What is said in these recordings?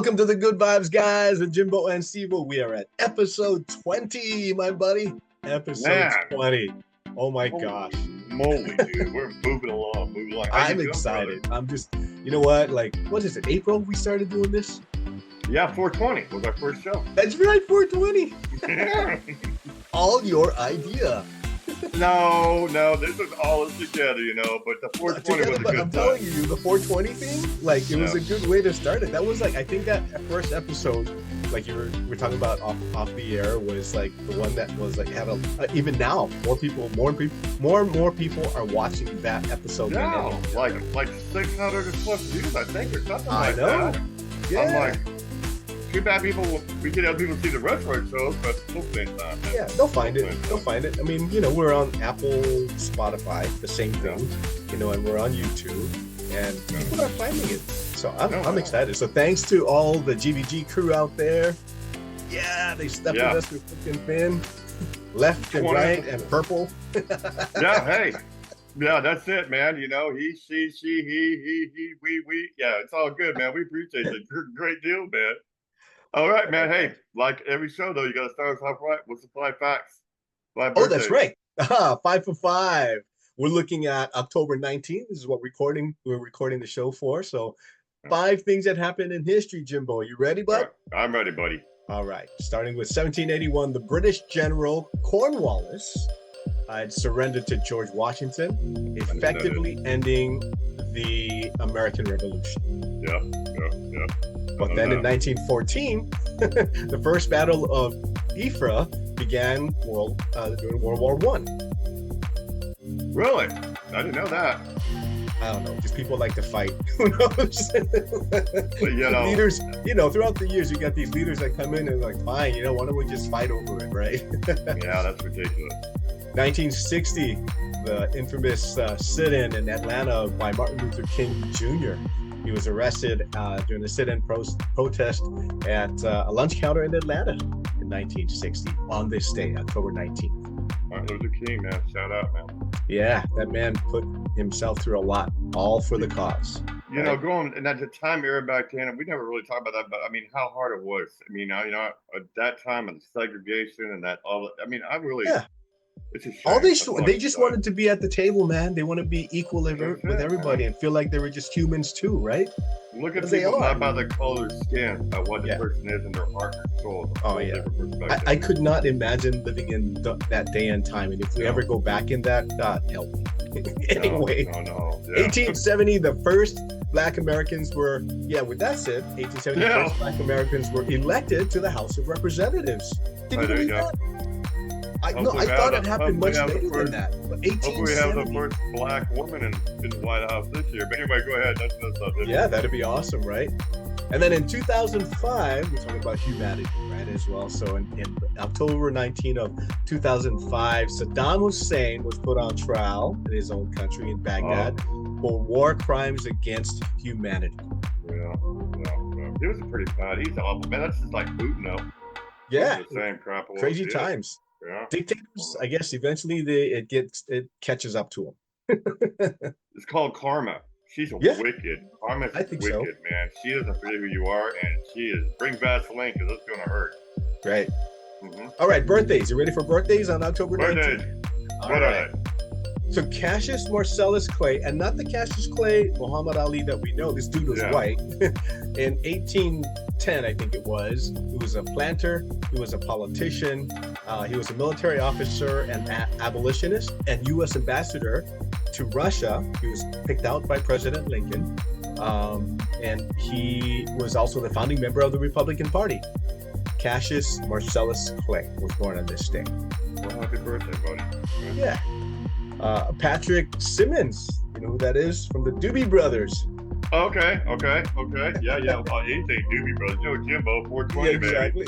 Welcome to the Good Vibes Guys with Jimbo and Stevo. We are at episode 20, my buddy. Episode 20. Oh my gosh. Moly, dude. We're moving along. I'm excited. I'm just, you know what? Like, what is it? April we started doing this? Yeah, 420 was our first show. That's right, 420. All your idea. No, this was all us together, but the 420 was a good time. I'm telling you, the 420 thing, like, it was a good way to start it. That was like, I think that first episode, like we're talking about off the air, was like the one that was like, had even now, more and more people are watching that episode. Yeah, like 600 plus views, I think, or something like that. I know. Yeah. I'm like, too bad we could have people see the retro shows, but we'll spend time. Yeah, they'll find it. I mean, we're on Apple, Spotify, the same thing, and we're on YouTube, and people are finding it. So I'm excited. So thanks to all the GVG crew out there. Yeah, they stepped with us with thick and thin, left and right and purple. Yeah, hey. Yeah, that's it, man. He, she, he, we. Yeah, it's all good, man. We appreciate it. Great deal, man. All right, man. Hey, like every show, though, you got to start us off right. What's the 5 facts? That's right. 5 for 5. We're looking at October 19th. This is what we're recording the show for. So 5 things that happened in history, Jimbo. You ready, bud? I'm ready, buddy. All right. Starting with 1781, the British general Cornwallis had surrendered to George Washington, effectively ending the American Revolution. Yeah. But then in 1914, the first battle of Ypres began during World War I. Really? I didn't know that. I don't know. Just people like to fight. Who knows? But, leaders, throughout the years, you got these leaders that come in and like, fine, why don't we just fight over it, right? Yeah, that's ridiculous. 1960, the infamous sit-in in Atlanta by Martin Luther King Jr. He was arrested during the sit-in protest at a lunch counter in Atlanta in 1960 on this day, October 19th. Martin Luther King, man. Shout out, man. Yeah, that man put himself through a lot, all for the cause. Going and at the time era back then, we never really talked about that, but I mean, how hard it was. I mean, at that time and segregation and that all. I mean, I really. Yeah. It's a shame. They just wanted to be at the table, man. They want to be equal with everybody and feel like they were just humans too, right? Look at people not by the color of skin, by what the person is in their heart and soul. Oh yeah. I could not imagine living in that day and time, and if we ever go back in that, God help me. Anyway, no. Yeah. 1870, the first Black Americans were, with that said, 1870, the first Black Americans were elected to the House of Representatives. Did you believe that? I thought it happened much later than that. But hopefully we have the first Black woman in the White House this year. But anyway, go ahead. That's subject. Yeah, that'd be awesome, right? And then in 2005, we're talking about humanity, right, as well. So in October 19 of 2005, Saddam Hussein was put on trial in his own country in Baghdad for war crimes against humanity. Yeah. He was pretty bad. He's awful, man. That's just like Putin, though. Yeah. The same crap. Crazy times. Yeah. Dictators, I guess eventually it catches up to them. It's called karma. She's wicked. Karma's wicked, man. She doesn't forget who you are, and she bring Vaseline because it's gonna hurt. Right. Mm-hmm. All right, birthdays. You ready for birthdays on October 19th? What are they? So Cassius Marcellus Clay, and not the Cassius Clay Muhammad Ali that we know. This dude was white. In 1810, I think it was. He was a planter. He was a politician. He was a military officer and abolitionist and U.S. ambassador to Russia. He was picked out by President Lincoln. And he was also the founding member of the Republican Party. Cassius Marcellus Clay was born on this day. Well, happy birthday, buddy. Yeah. Patrick Simmons, you know who that is? From the Doobie Brothers. Okay. Yeah. Anything Doobie Brothers. Jimbo, 420, exactly.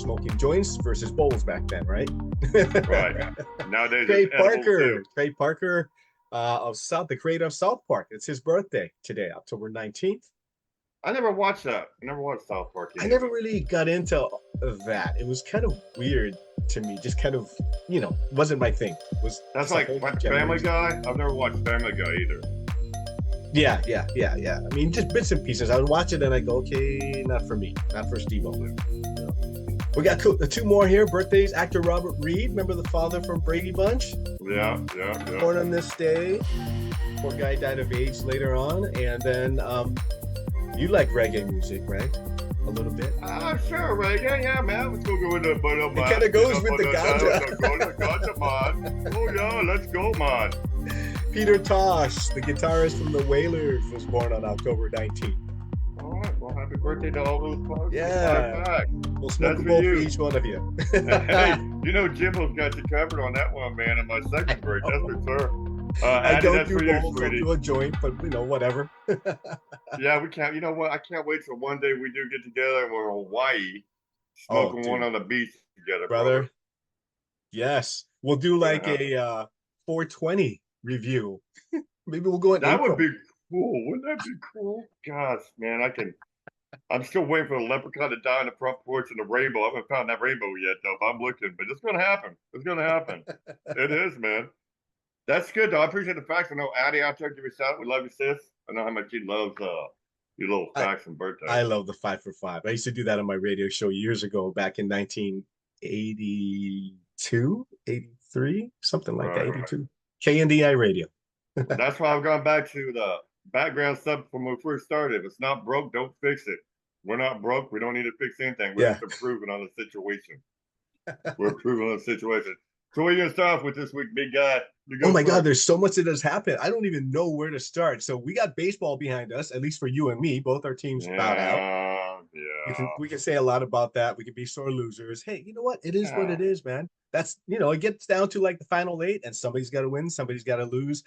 Smoking joints versus bowls back then, right? Right. Nowadays, Trey Parker the creator of South Park. It's his birthday today, October 19th. I never watched that. I never watched South Park. I never really got into that. It was kind of weird to me. Just kind of, wasn't my thing. That's like Family Guy. I've never watched Family Guy either. Yeah, yeah, yeah, yeah. I mean, just bits and pieces. I would watch it and I go, okay, not for me, not for Stevo. We got two more here. Birthdays. Actor Robert Reed. Remember the father from Brady Bunch? Yeah, yeah, yeah. Born on this day. Poor guy died of AIDS later on. And then you like reggae music, right? A little bit. Sure, reggae. Yeah, man. Let's go with the It kind of goes with the ganja. Ganja, man. Oh yeah, let's go, man. Peter Tosh, the guitarist from the Wailers, was born on October 19th. All right. Well, happy birthday to all those folks. Yeah. We'll smoke a bowl for each one of you. Hey, you know Jimbo's got you covered on that one, man. In my second break, that's for sure. I don't do bowls, I'll do a joint, but whatever. Yeah, we can't. You know what? I can't wait till one day we do get together and we're in Hawaii, smoking one on the beach together, brother. Yes, we'll do like a 420 review. Maybe we'll go in That April. would be cool. Wouldn't that be cool? Gosh, man, I'm still waiting for the leprechaun to die on the front porch and the rainbow. I haven't found that rainbow yet, though. But I'm looking. But it's gonna happen. It's gonna happen. It is, man. That's good, though. I appreciate the facts. I know Addie out there, give you a shout. We love you, sis. I know how much you love your little facts and birthdays. I love the 5 for 5. I used to do that on my radio show years ago, back in 1982, 83, something like that. 82. Right. KNDI radio. That's why I've gone back to the background stuff from when we first started. If it's not broke, don't fix it. We're not broke. We don't need to fix anything. We're just improving on the situation. We're improving on the situation. So what are you going to start off with this week, big guy? Oh my God, there's so much that has happened. I don't even know where to start. So we got baseball behind us, at least for you and me. Both our teams bowed out. Yeah. We can say a lot about that. We can be sore losers. Hey, you know what? It is what it is, man. That's, it gets down to like the final 8 and somebody's got to win. Somebody's got to lose.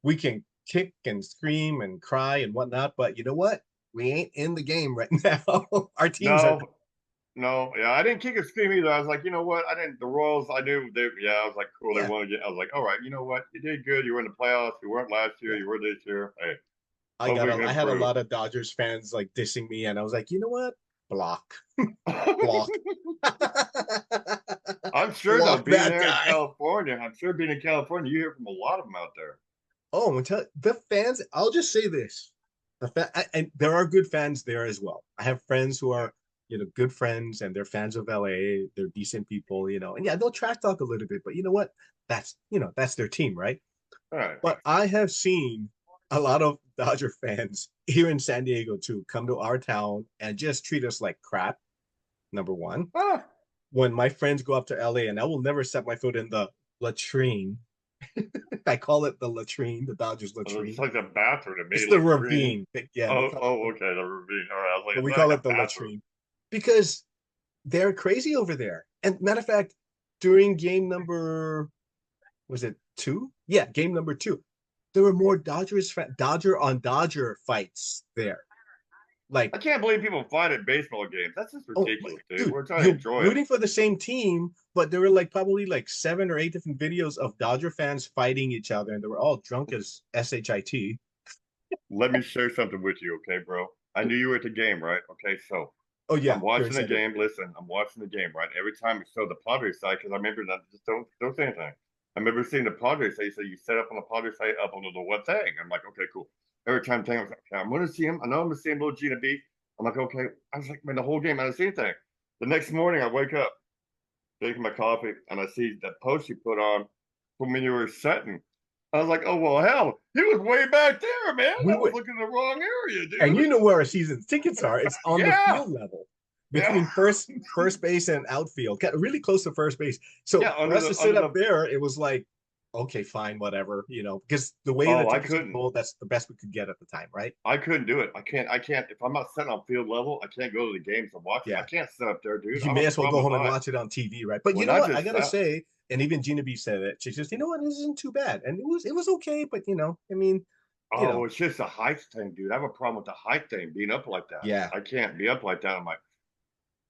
We can kick and scream and cry and whatnot. But you know what? We ain't in the game right now. Our teams are. No, yeah, I didn't kick or scream either. I was like, you know what? The Royals, I knew I was like, cool, they won again. I was like, all right, you know what? You did good. You were in the playoffs. You weren't last year. You were this year. Hey, I had a lot of Dodgers fans like dissing me, and I was like, you know what? Block. Block. I'm sure they'll be there in California. I'm sure being in California, you hear from a lot of them out there. Oh, the fans, I'll just say this. And there are good fans there as well. I have friends who are good friends, and they're fans of LA. They're decent people, and they'll trash talk a little bit, but you know what? That's their team, right? All right. But I have seen a lot of Dodger fans here in San Diego too come to our town and just treat us like crap. Number one, when my friends go up to LA, and I will never set my foot in the latrine. I call it the latrine, the Dodgers latrine. It's like the bathroom to me. It's the ravine. Yeah. Okay, the ravine. All right. I was like, but we call it the latrine. Because they're crazy over there. And matter of fact, during game number, was it 2? Yeah, game number 2. There were more Dodger on Dodger fights there. Like, I can't believe people fight at baseball games. That's just ridiculous, dude. We're trying to enjoy rooting for the same team, but there were probably 7 or 8 different videos of Dodger fans fighting each other, and they were all drunk as shit. Let me share something with you, okay, bro? I knew you were at the game, right? Okay, so oh yeah, I'm watching the game. Listen, I'm watching the game, right? Every time we show the Padres side, because I remember that. Just don't say anything. I remember seeing the Padres side. So you set up on the Padres side up on the what thing? I'm like, okay, cool. Every time I was like, okay, I'm going to see him. I know I'm going to see him, little Gina B. I'm like, okay. I was like, man, the whole game I didn't see anything. The next morning, I wake up, taking my coffee, and I see that post you put on from when you were setting. I was like, oh, well, hell, he was way back there, man. I was looking in the wrong area, dude. And you know where our season tickets are. It's on the field level. Between first base and outfield. Really close to first base. So for us to sit up there, it was like, okay, fine, whatever, because the way the tickets were sold, that's the best we could get at the time, right? I couldn't do it. I can't. If I'm not sitting on field level, I can't go to the games and watch it. I can't sit up there, dude. You may as well go home and watch it on TV, right? But you know what? I gotta say, and even Gina B said it. She says, you know what? This isn't too bad, and it was okay, but I mean. It's just a height thing, dude. I have a problem with the height thing, being up like that. Yeah. I can't be up like that. I'm like.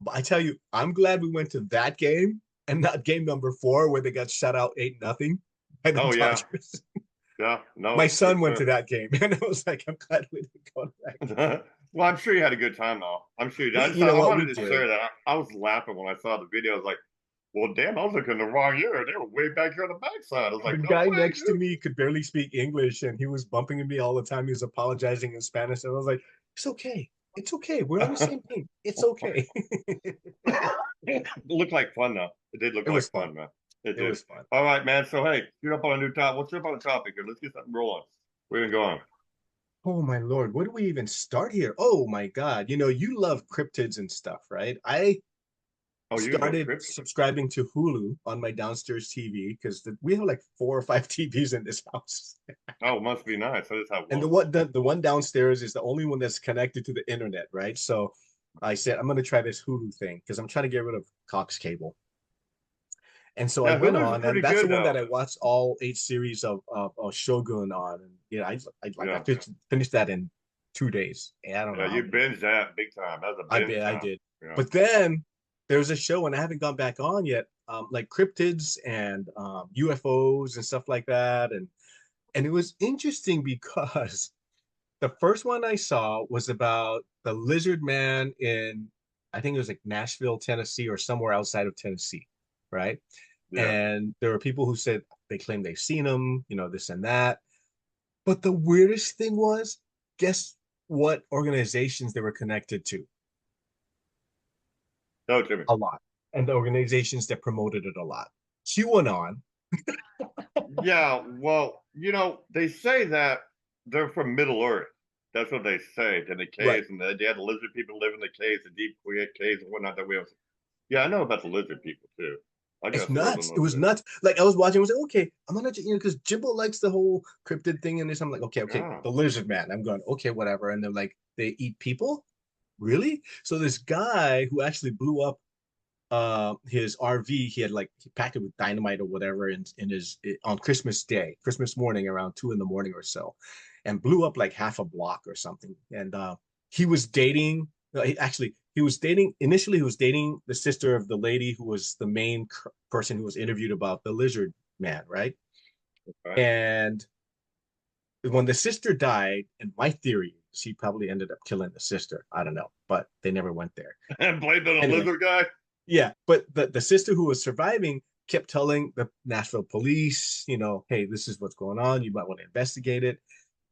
But I tell you, I'm glad we went to that game and not game number 4 where they got shut out 8-0. Dodgers. Yeah. No. My son went to that game, and I was like, I'm glad we didn't go to that game. Well, I'm sure you had a good time, though. I'm sure you did. I wanted to share that. I was laughing when I saw the video. I was like, Well, damn, I was looking in the wrong year. They were way back here on the backside. I was The like, no guy way, next to dude. me could barely speak English, and he was bumping into me all the time. He was apologizing in Spanish, and I was like, "It's okay, it's okay. We're on the same team. It's okay." It looked like fun though. It did look It was like fun. fun, man. It It did. was fun. All right, man. So hey, shoot up on a new topic. What's up on the topic here? Let's get something rolling. Where you going? Oh my Lord, where do we even start here? Oh my God, you love cryptids and stuff, right? I Oh, you love started crypto. subscribing to Hulu on my downstairs TV because we have like 4 or 5 TVs in this house. Oh, must be nice. I just have And one. the one downstairs is the only one that's connected to the internet, right? So I said I'm gonna try this Hulu thing because I'm trying to get rid of Cox Cable. And so I Yeah, went Hulu's on, and pretty that's the good one that though. I watched all 8 series of Shogun on. And I Yeah, finished that in 2 days. And I don't know yeah, how you many. binge that big time. That's a I binge bet I time. did. Yeah. But then there's a show, and I haven't gone back on yet, like cryptids and UFOs and stuff like that. And it was interesting because the first one I saw was about the lizard man in, I think it was like Nashville, Tennessee, or somewhere outside of Tennessee, right? Yeah. And there were people who said they claim they've seen him, this and that. But the weirdest thing was, guess what organizations they were connected to? No, Jimmy. A lot. And the organizations that promoted it a lot. QAnon, Yeah, well, they say that they're from Middle Earth. That's what they say. In the right? caves, and they had the lizard people live in the caves, the deep quiet caves and whatnot that we have. Yeah, I know about the lizard people too. I It's got stories on nuts. It those was too. nuts. Like I was watching, I was like, okay, I'm gonna, because Jimbo likes the whole cryptid thing and this. I'm like, okay, Yeah. the lizard man. I'm going, okay, whatever. And they're like, they eat people? Really? So this guy who actually blew up his RV, he packed it with dynamite or whatever in his on Christmas Day, Christmas morning around 2 in the morning or so, and blew up like half a block or something. And he was dating. He was dating initially. He was dating the sister of the lady who was the main person who was interviewed about the lizard man, right? Right. And when the sister died, and my theory is he probably ended up killing the sister. I don't know, but they never went there. And blame it on a Anyway, lizard guy. yeah, but the sister who was surviving kept telling the Nashville police, hey, this is what's going on. You might want to investigate it.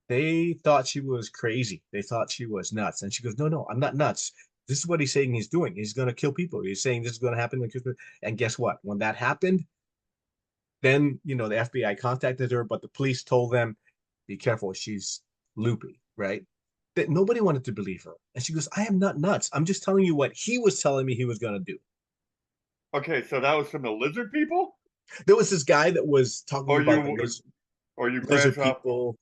They thought she was crazy. They thought she was nuts. And she goes, no, I'm not nuts. This is what he's saying he's doing. He's going to kill people. He's saying this is going to happen. And guess what? When that happened, then, the FBI contacted her, but the police told them, be careful. She's loopy, right? That nobody wanted to believe her. And she goes, I am not nuts. I'm just telling you what he was telling me he was going to do. Okay, so that was from the lizard people, There was this guy that was talking or about the you, or you lizard branch off, people,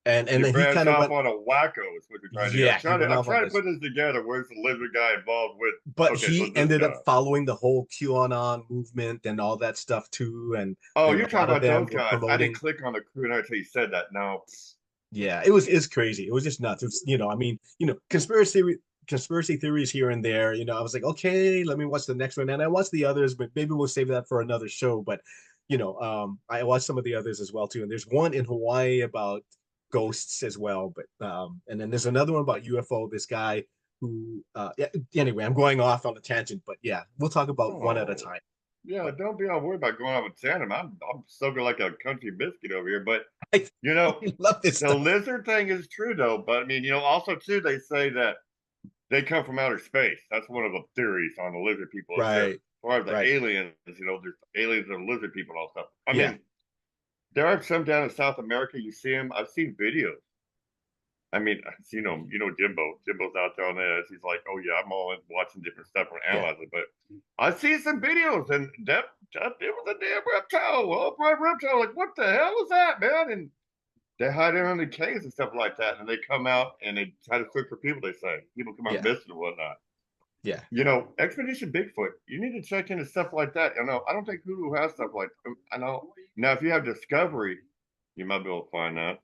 and you then he branch kind of off went, on a wacko. Is what you're trying to do. yeah, he went I'm off on trying to this, put this together. Where's the lizard guy involved with? but Okay, so he this ended up guy. following the whole QAnon movement and all that stuff too, and Oh, there you're a talking lot of about them those were guys. I didn't promoting. click on the crew until you said that. No. Yeah, it was crazy. It was just nuts. It's I mean, conspiracy theories here and there. I was like, okay, let me watch the next one, and I watched the others, but maybe we'll save that for another show. But I watched some of the others as well too. And there's one in Hawaii about ghosts as well. But and then there's another one about UFO. This guy who, yeah, anyway, I'm going off on a tangent, but yeah, we'll talk about one at a Oh, time. yeah. But Don't be all worried about going out with tandem. I'm soaking like a country biscuit over here. But I you know, love this the stuff. lizard thing is true though. But I mean, also too, they say that they come from outer space. That's one of the theories on the lizard people. Is there, as Right, far as the right. aliens, there's aliens and lizard people and all stuff. I Yeah, mean, there are some down in South America. You see them. I've seen videos. I mean, Jimbo. Jimbo's out there on this. He's like, oh yeah, I'm all in watching different stuff and yeah. analyzing. But I see some videos, and that it was a damn reptile, oh bright reptile. Like, what the hell is that, man? And they hide in the caves and stuff like that, and they come out and they try to look for people. They say people come out Yeah, missing and whatnot. yeah. Expedition Bigfoot. You need to check into stuff like that. I don't think Hulu has stuff like. I know now if you have Discovery, you might be able to find that.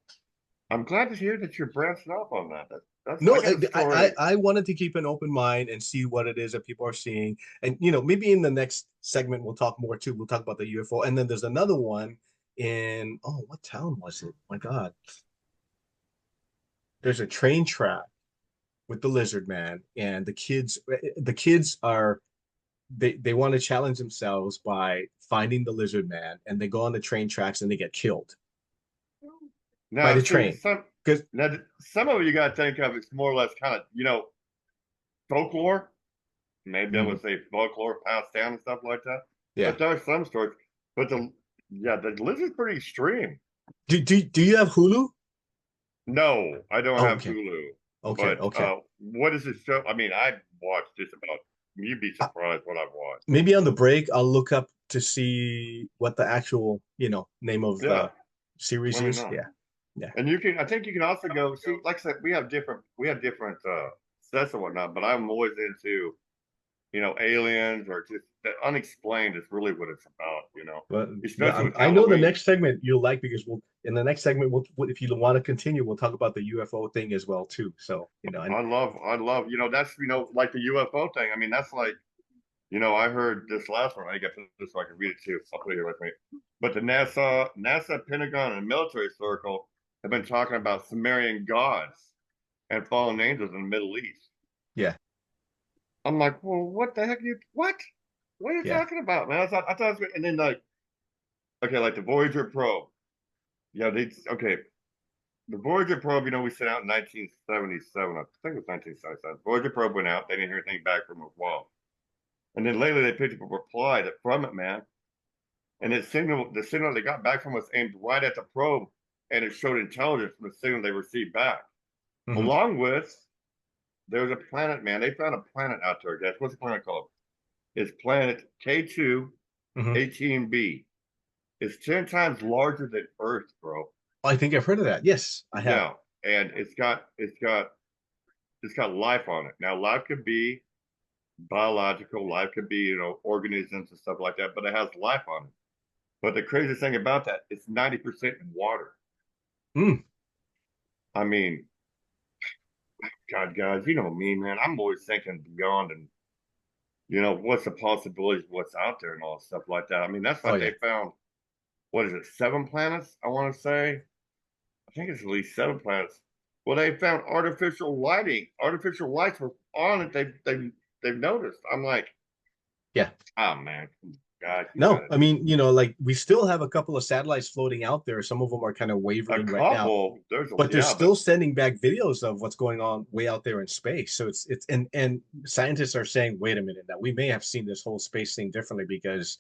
I'm glad to hear that you're branching off on that. That's I No, got a I story. I wanted to keep an open mind and see what it is that people are seeing, and maybe in the next segment we'll talk more too. We'll talk about the UFO, and then there's another one in, oh, what town was it? My God, there's a train track with the lizard man, and the kids are they want to challenge themselves by finding the lizard man, and they go on the train tracks and they get killed by Now, the see, train. Because some of it you got to think of it's more or less kind of, folklore. Maybe I would say folklore passed down and stuff like that. yeah. But there are some stories. But the lizard's pretty extreme. Do you have Hulu? No, I don't have Okay. Hulu. Okay. But Okay. what is this show? I mean, I've watched just about. You'd be surprised what I've watched. Maybe on the break I'll look up to see what the actual name of Yeah, the series let me is. know. Yeah. Yeah. And I think you can also go see. Like I said, we have different sets and whatnot. But I'm always into, aliens or just the unexplained is really what it's about. But Especially with I know the Halloween. next segment you'll like, because in the next segment if you want to continue, we'll talk about the UFO thing as well too. So and I love, that's like the UFO thing. I mean, that's like, I heard this last one. I got this so I can read it too. I'll put it here with me. But the NASA, Pentagon, and military circle have been talking about Sumerian gods and fallen angels in the Middle East. yeah. I'm like, well, what the heck? What? What are you Yeah. talking about, man? I thought it was, and then like the Voyager probe. Yeah, the Voyager probe. We sent out in 1977. I think it was 1977. Voyager probe went out. They didn't hear anything back from it. Wow. And then later they picked up a reply from it, man. And the signal they got back from us aimed right at the probe, and it showed intelligence from the signal they received back. Along with, there was a planet, man. They found a planet out there, guys. What's the planet called? It's planet K2 18b. It's 10 times larger than Earth, bro. I think I've heard of that. Yes, I have. Yeah, and it's got life on it. Now, life could be biological, life could be, organisms and stuff like that, but it has life on it. But the craziest thing about that, it's 90% in water. I mean, God, guys, you know me, man. I'm always thinking beyond, and what's the possibilities, what's out there, and all stuff like that. I mean, that's like they found. What is it? 7 planets? I want to say. I think it's at least 7 planets. Well, they found artificial lighting. Artificial lights were on it. They've noticed. I'm like, yeah. Oh man, God. No, I mean, like we still have a couple of satellites floating out there. Some of them are kind of wavering right now. But they're still sending back videos of what's going on way out there in space. So it's and scientists are saying, wait a minute, that we may have seen this whole space thing differently, because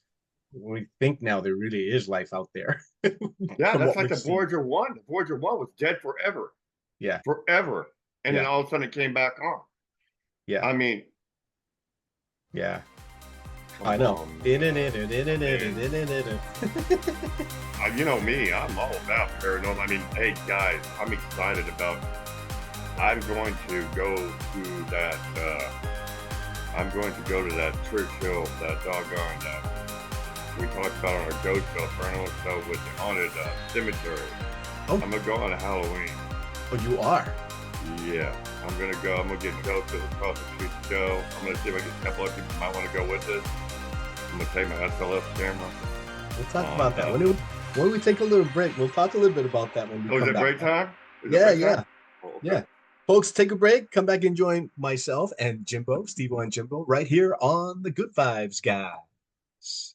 we think now there really is life out there. Yeah, that's like the Voyager 1. The Voyager 1 was dead forever. Yeah. Forever. And then all of a sudden it came back on. Yeah. I mean. Yeah. I know. You know me, I'm all about paranormal. I mean, hey guys, I'm excited about. I'm going to go to that. I'm going to go to that church show, that doggone that we talked about on our ghost show, paranormal show with the haunted cemetery. Oh. I'm gonna go on a Halloween. Oh, you are? Yeah, I'm gonna go. I'm gonna get Joe to across the street to go. I'm gonna see if I get a couple of people who might want to go with us. I'm gonna take my SLS camera. We'll talk about that when we take a little break. We'll talk a little bit about that when we come back. Is it break time? Yeah. Oh, okay. Yeah. Folks, take a break. Come back and join myself and Jimbo, Stevo and Jimbo, right here on the Good Vibes Guys.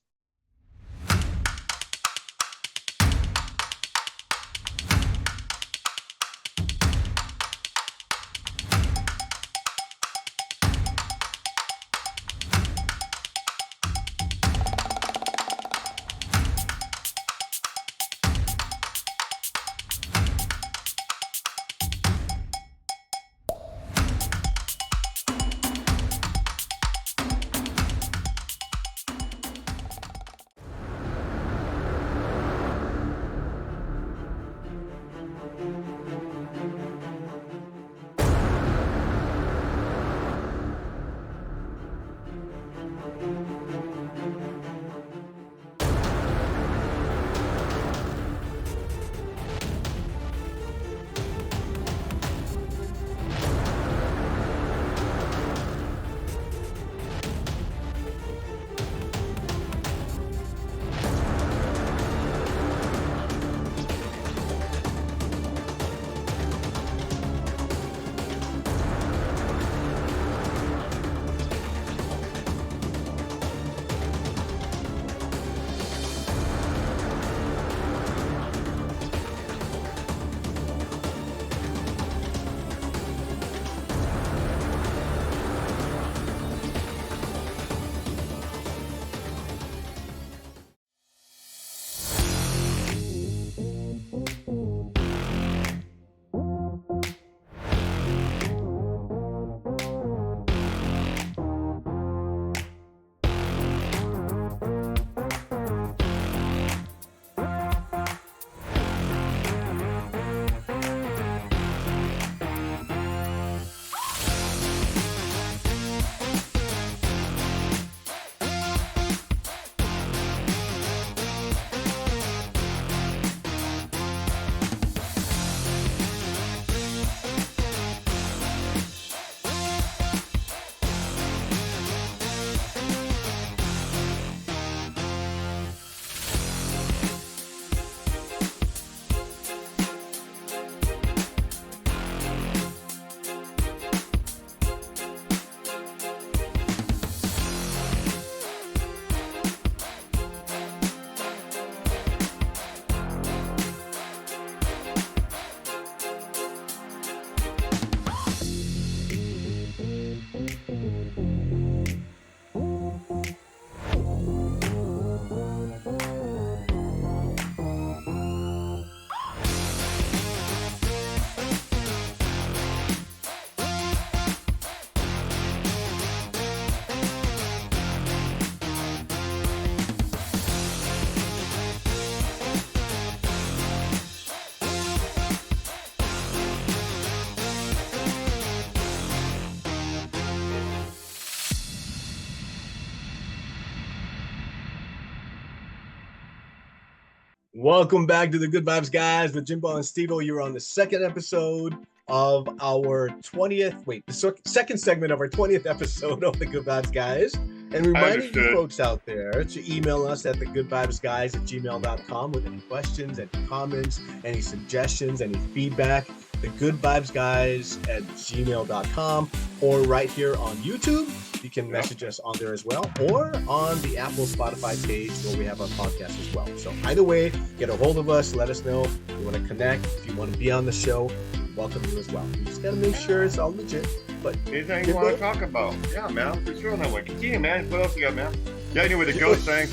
Welcome back to the Good Vibes Guys with Jimbo and Stevo. You're on the second episode of our 20th, the second segment of our 20th episode of the Good Vibes Guys. And reminding you folks out there to email us at thegoodvibesguys@gmail.com with any questions, any comments, any suggestions, any feedback. TheGoodVibesGuys@gmail.com, or right here on YouTube. You can message us on there as well, or on the Apple Spotify page where we have our podcast as well. So either way, get a hold of us. Let us know if you want to connect. If you want to be on the show, welcome you as well. You just got to make sure it's all legit. But anything you want to talk about? Yeah, man. For sure. That one. Continue, man. What else you got, man? Yeah, anyway, the ghost thing.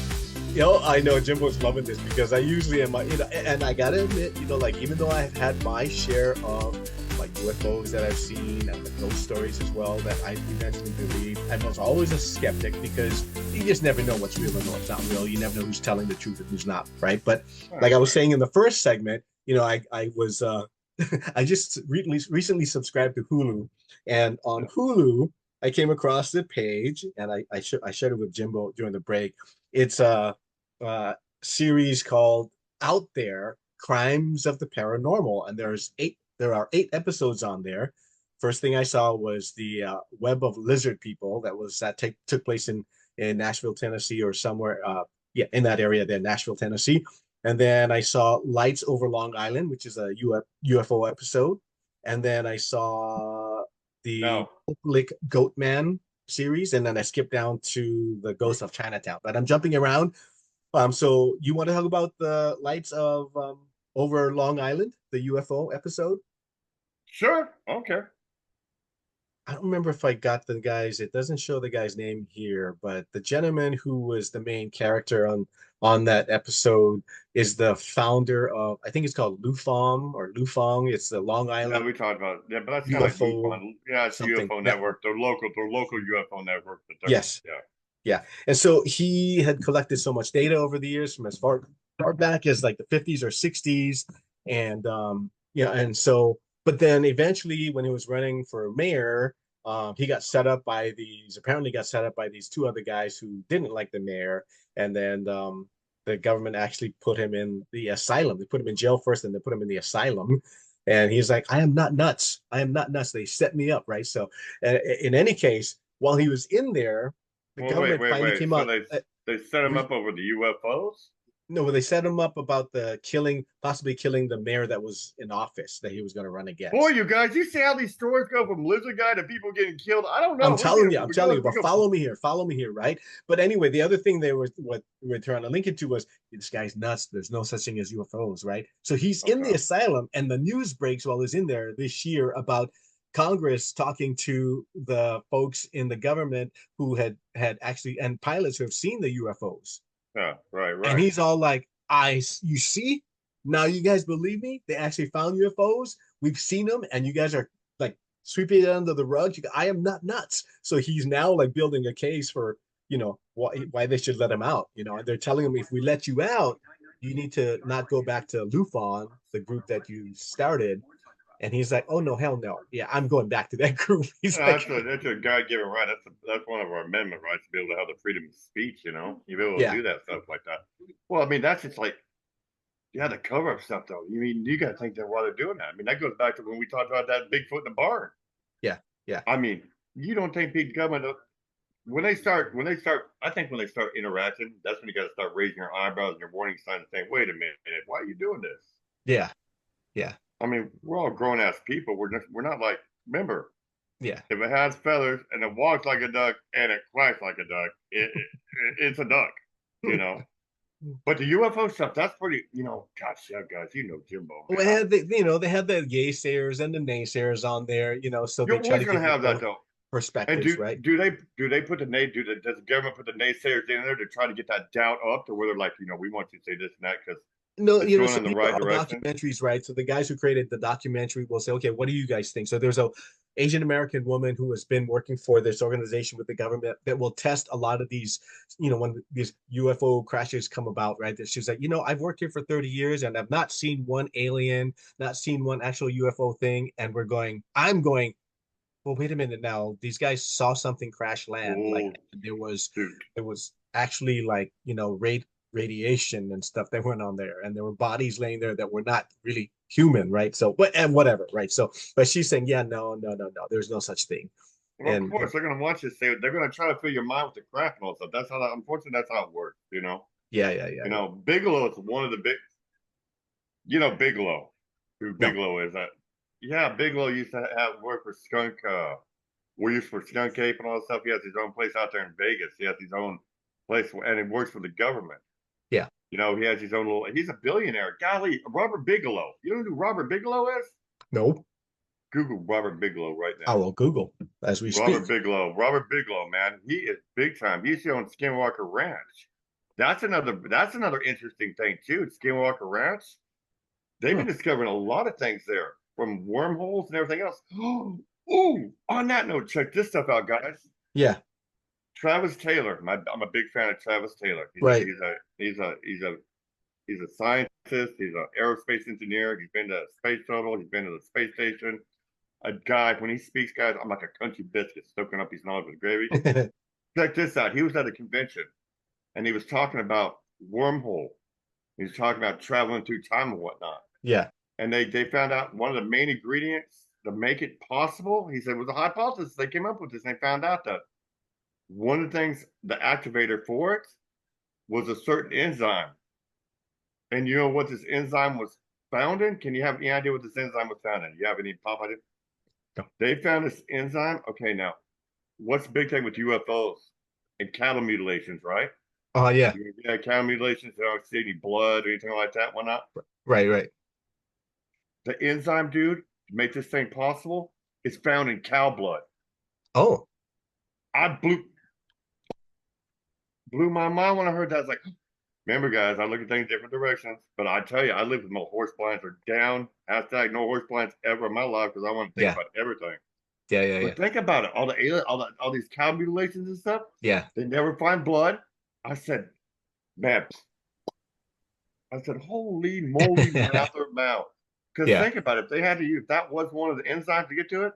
I know Jimbo's loving this because I usually am, and I gotta admit, like even though I've had my share of like UFOs that I've seen and the ghost stories as well that I eventually believe, I was always a skeptic because you just never know what's real and what's not real. You never know who's telling the truth and who's not, right? But like I was saying in the first segment, I was I just recently subscribed to Hulu, and on Hulu I came across the page, and I shared it with Jimbo during the break. It's a series called Out There: Crimes of the Paranormal, and there are 8 episodes on there. First thing I saw was the Web of Lizard People that took place in Nashville, Tennessee, or somewhere in that area there, Nashville, Tennessee. And then I saw Lights Over Long Island, which is a UFO episode. And then I saw the Lick Goatman series, and then I skipped down to the Ghost of Chinatown. But I'm jumping around. So you want to talk about the Lights of Over Long Island, the UFO episode? Sure. Okay. I don't remember if I got the guys. It doesn't show the guy's name here, but the gentleman who was the main character on that episode is the founder of, I think it's called Lufong or Lufong. It's the Long Island. Yeah, we talked about but that's kind of like Lufong. Yeah, it's UFO network. The local UFO network. Yes. Yeah. And so he had collected so much data over the years from as far back as like the 50s or 60s, and and so. But then eventually, when he was running for mayor, he apparently got set up by these 2 other guys who didn't like the mayor. And then the government actually put him in the asylum. They put him in jail first, and they put him in the asylum. And he's like, I am not nuts. I am not nuts. They set me up, right? So in any case, while he was in there, the government finally came up. They set him up over the UFOs? No, they set him up about possibly killing the mayor that was in office that he was going to run against. Boy, you guys, you see how these stories go from lizard guy to people getting killed? I don't know. I'm telling you, but follow me here, right? But anyway, the other thing what we were trying to link it to was, this guy's nuts. There's no such thing as UFOs, right? So he's in the asylum, and the news breaks while he's in there this year about Congress talking to the folks in the government who had actually, and pilots who have seen the UFOs. Yeah, right. And he's all like, you see, now you guys believe me? They actually found UFOs. We've seen them, and you guys are like sweeping it under the rug. I am not nuts. So he's now like building a case for, why they should let him out. And they're telling him, if we let you out, you need to not go back to Lufon, the group that you started. And he's like, oh no, hell no. Yeah, I'm going back to that group. He's that's a God-given right. That's one of our amendment rights, to be able to have the freedom of speech, You be able to do that stuff like that. Well, I mean, that's just like, the cover up stuff though. You got to think that while they're doing that. I mean, that goes back to when we talked about that Bigfoot in the barn. Yeah. I mean, you don't think people government, when they start interacting, that's when you got to start raising your eyebrows and your warning signs and saying, wait a minute, why are you doing this? Yeah. I mean, we're all grown ass people. We're not like, remember. Yeah. If it has feathers and it walks like a duck and it quacks like a duck, it's a duck, But the UFO stuff, that's pretty, gosh, yeah, guys, Jimbo. Well, they had the yaysayers and the naysayers on there, so you're always going to have that though. Perspectives, right? Do they put does the government put the naysayers in there to try to get that doubt up to where they're like, we want you to say this and that because no, so in the right direction. Documentaries, right? So the guys who created the documentary will say, okay, what do you guys think? So there's a Asian American woman who has been working for this organization with the government that will test a lot of these, when these UFO crashes come about, right? That she's like, I've worked here for 30 years and I've not seen one alien, not seen one actual UFO thing. And I'm going, well, wait a minute now. These guys saw something crash land. Like there was actually like, radiation and stuff that went on there, and there were bodies laying there that were not really human, right? So, but and whatever, right? So, but she's saying, yeah, no, no, no, no, there's no such thing. Well, of And course, they're gonna want you to say they're gonna try to fill your mind with the crap and all stuff. That's how that, unfortunately, that's how it works. yeah, yeah, yeah, yeah. Bigelow is one of the big. Bigelow, who No, Bigelow is. That Yeah, Bigelow used to have work for Skunk. We used for Skunk Ape and all that stuff. He has his own place out there in Vegas. He has his own place, and he works for the government. yeah, He has his own little. He's a billionaire. Golly, Robert Bigelow. You know who Robert Bigelow is? no. Google Robert Bigelow right I now. will Google as we speak. Robert Bigelow, man, he is big time. He's on Skinwalker Ranch. That's another interesting thing too. Skinwalker Ranch. They've been Hmm. discovering a lot of things there, from wormholes and everything else. Ooh, on that note, check this stuff out, guys. Yeah, Travis Taylor. I'm a big fan of Travis Taylor. right. He's a scientist. He's an aerospace engineer. He's been to space shuttle. He's been to the space station. A guy, when he speaks, guys, I'm like a country biscuit soaking up his knowledge with gravy. Check this out. He was at a convention and he was talking about wormhole. He was talking about traveling through time and whatnot. Yeah. And they found out one of the main ingredients to make it possible. He said it was a hypothesis. They came up with this and they found out that one of the things, the activator for it was a certain enzyme. And you know what this enzyme was found in? Can you have any idea what this enzyme was found in? You have any pop idea? No. They found this enzyme. Okay, now, what's the big thing with UFOs and cattle mutilations, right? Oh, yeah. Yeah, cattle mutilations, they don't see any blood or anything like that, whatnot. Right, right. The enzyme, dude, to make this thing possible, is found in cow blood. Oh, I blew my mind when I heard that. I was like, remember, guys, I look at things different directions. But I tell you, I live with no horse blinds are down. Hashtag no horse blinds ever in my life because I want to think yeah. about everything. Yeah, yeah, yeah. But think about it, all the alien, all these cow mutilations and stuff. Yeah. They never find blood. I said, man, holy moly, mother mouth. Because Yeah. think about it, if they had to use, if that was one of the enzymes to get to it,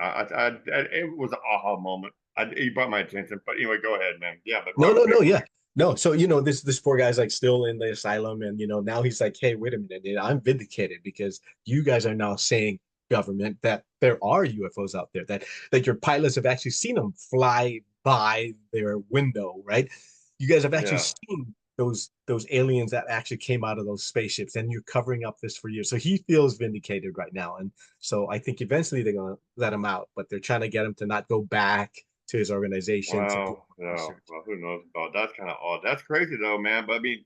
it was an aha moment. You brought my attention, but anyway, go ahead, man. Yeah, but No, Robert no, no, Bigelow, yeah. No, so this poor guy's like still in the asylum, and now he's like, hey, wait a minute, I'm vindicated because you guys are now saying, government, that there are UFOs out there, that your pilots have actually seen them fly by their window, right? You guys have actually yeah. seen those aliens that actually came out of those spaceships, and you're covering up this for years. So he feels vindicated right now, and so I think eventually they're gonna let him out, but they're trying to get him to not go back to his organization to do Wow. Yeah. research. Well, who knows about that's kind of odd. That's crazy though, man. But I mean,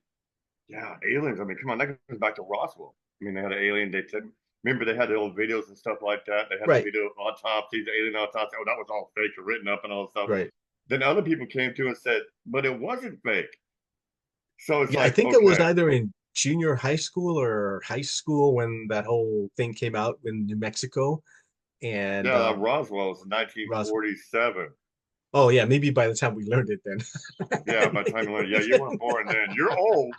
yeah, aliens. I mean, come on, that goes back to Roswell. I mean, they had an alien. They said, remember they had the old videos and stuff like that. They had the Right, video autopsies, the alien autopsy. Oh, that was all fake or written up and all that stuff. right. Then other people came to and said, but it wasn't fake. So it's Yeah, I like, think it was okay, either in junior high school or high school when that whole thing came out in New Mexico. And yeah, that Roswell was in Ros 1947. oh yeah, maybe by the time we learned it then. Yeah, by the time you learned, yeah, you weren't born then. You're old.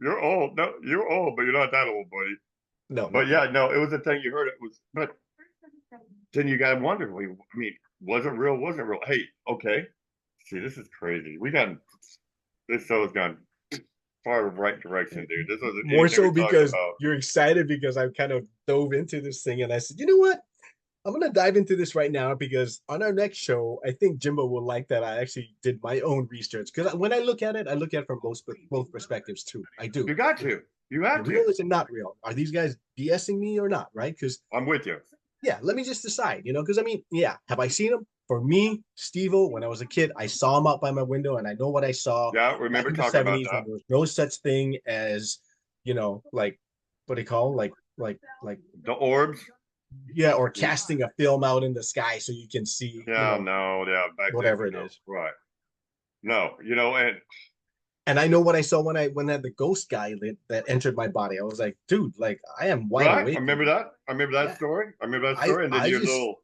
You're old. No, you're old, but you're not that old, buddy. No, no, But no. yeah, no, it was a thing you heard. It was, but then you got to wonder. I mean, was it real? Wasn't real? Hey, okay. See, this is crazy. This show's gone far right direction, dude. This wasn't More anything we so talked because about. you're excited because I kind of dove into this thing and I said, you know what? I'm gonna dive into this right now because on our next show, I think Jimbo will like that I actually did my own research. Because when I look at it, I look at it from both perspectives too. I do. You got to. You Is have it to. real? Is it not real? Are these guys BSing me or not? Right? Because I'm with you. yeah, let me just decide, because I mean, yeah, have I seen them? For me, Stevo, when I was a kid, I saw him out by my window and I know what I saw Yeah, back remember in the talking about 70s when that. there was no such thing as, like what do you call like The orbs. yeah, or casting a film out in the sky so you can see, Yeah, no, yeah, back then, whatever it is. right. No, and And I know what I saw when I had the ghost guy that entered my body. I was like, dude, like I am wide right. I awake. remember that. I remember that Yeah. story. I remember that I story. And then I you're just little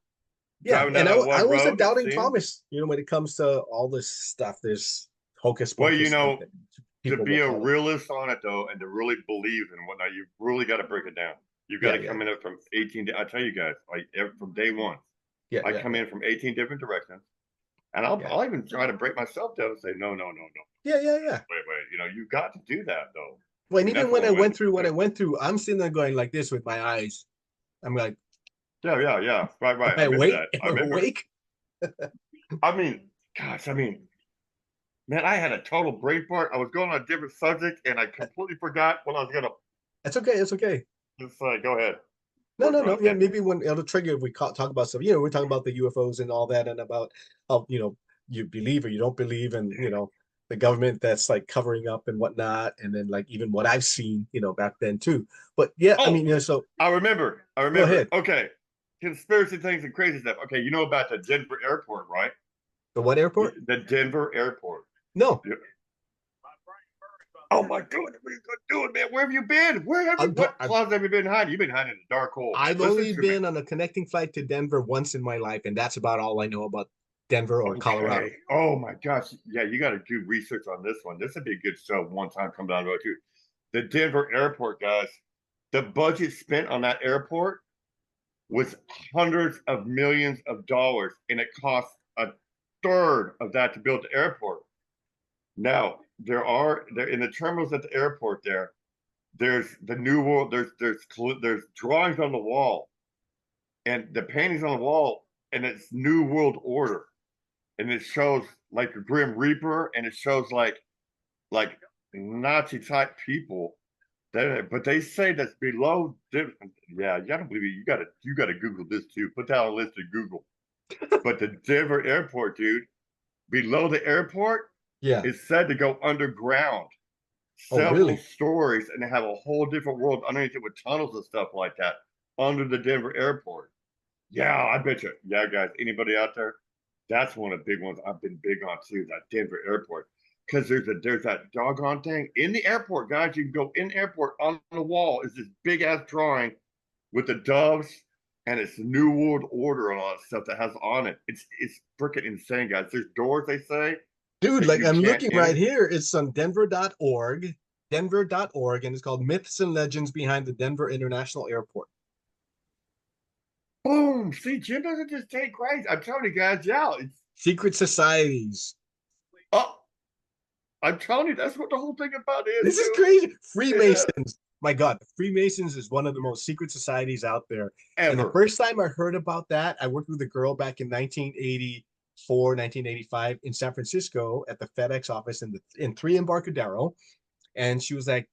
Yeah, driving down and that I one was a road and doubting seeing. Thomas, when it comes to all this stuff. There's hocus Well, pocus stuff that to people be will a call it. realist on it though, and to really believe in whatnot, you've really got to break it down. You've got Yeah, to yeah, come in it from 18. I tell you guys, like from day one, yeah, I yeah, come yeah. in from 18 different directions. And Yeah. I'll even try to break myself down and say, no, no, no, no. Yeah. Yeah. Yeah. Wait. You know, you got to do that though. Well, I and mean, even that's the when I only way went to through do what I it. went through, I'm sitting there going like this with my eyes. I'm like, Yeah. am Right. I I remember awake? that. I Am I remember. awake? I mean, gosh, I mean, man, I had a total brain fart. I was going on a different subject and I completely forgot what I was gonna It's okay. It's okay. just go ahead. No, What no, was I no. gonna Yeah, say? maybe when it'll trigger if we talk about stuff. We're talking about the UFOs and all that, and about how you believe or you don't believe, and the government that's like covering up and whatnot, and then like even what I've seen, back then too. But yeah, I Oh, mean, so I remember. I go remember. ahead. Okay. Conspiracy things and crazy stuff. Okay, you know about the Denver airport, right? The what airport? The Denver airport. No, Yeah. Oh my God, what are you doing, man? Where have you been? I've, What closet have you been hiding? You've been hiding in the dark hole, man. I've Listen only to me. been on a connecting flight to Denver once in my life, and that's about all I know about Denver or Colorado. Okay. Oh my gosh. Yeah, you got to do research on this one. This would be a good show one time come down the road too. The Denver airport, guys. The budget spent on that airport was hundreds of millions of dollars, and it cost a third of that to build the airport. Now, there in the terminals at the airport there's the new world, there's drawings on the wall and the paintings on the wall, and it's New World Order. And it shows like a Grim Reaper, and it shows like Nazi type people. But they say that's below. Yeah, you gotta believe it. You gotta Google this too. Put that on a list to Google. But the Denver airport, dude, below the airport Yeah. is said to go underground, Oh, several really? stories, and they have a whole different world underneath it with tunnels and stuff like that under the Denver airport. Yeah, I bet you. Yeah, guys, anybody out there? That's one of the big ones I've been big on too, that Denver airport. Because there's that doggone thing in the airport, guys. You can go in the airport on the wall is this big ass drawing with the doves and it's the New World Order and all that stuff that has on it. It's freaking insane, guys. There's doors they say Dude, that like you I'm can't looking right enter. here. It's on denver.org, and it's called Myths and Legends Behind the Denver International Airport. Boom! See, Jim doesn't just take crazy. I'm telling you guys, yeah. Secret societies. Oh, I'm telling you, that's what the whole thing about is, This is dude. crazy. Yeah, Freemasons. My God, Freemasons is one of the most secret societies out there. And the ever. first time I heard about that, I worked with a girl back in 1984, 1985 in San Francisco at the FedEx office in 3 Embarcadero. And she was like,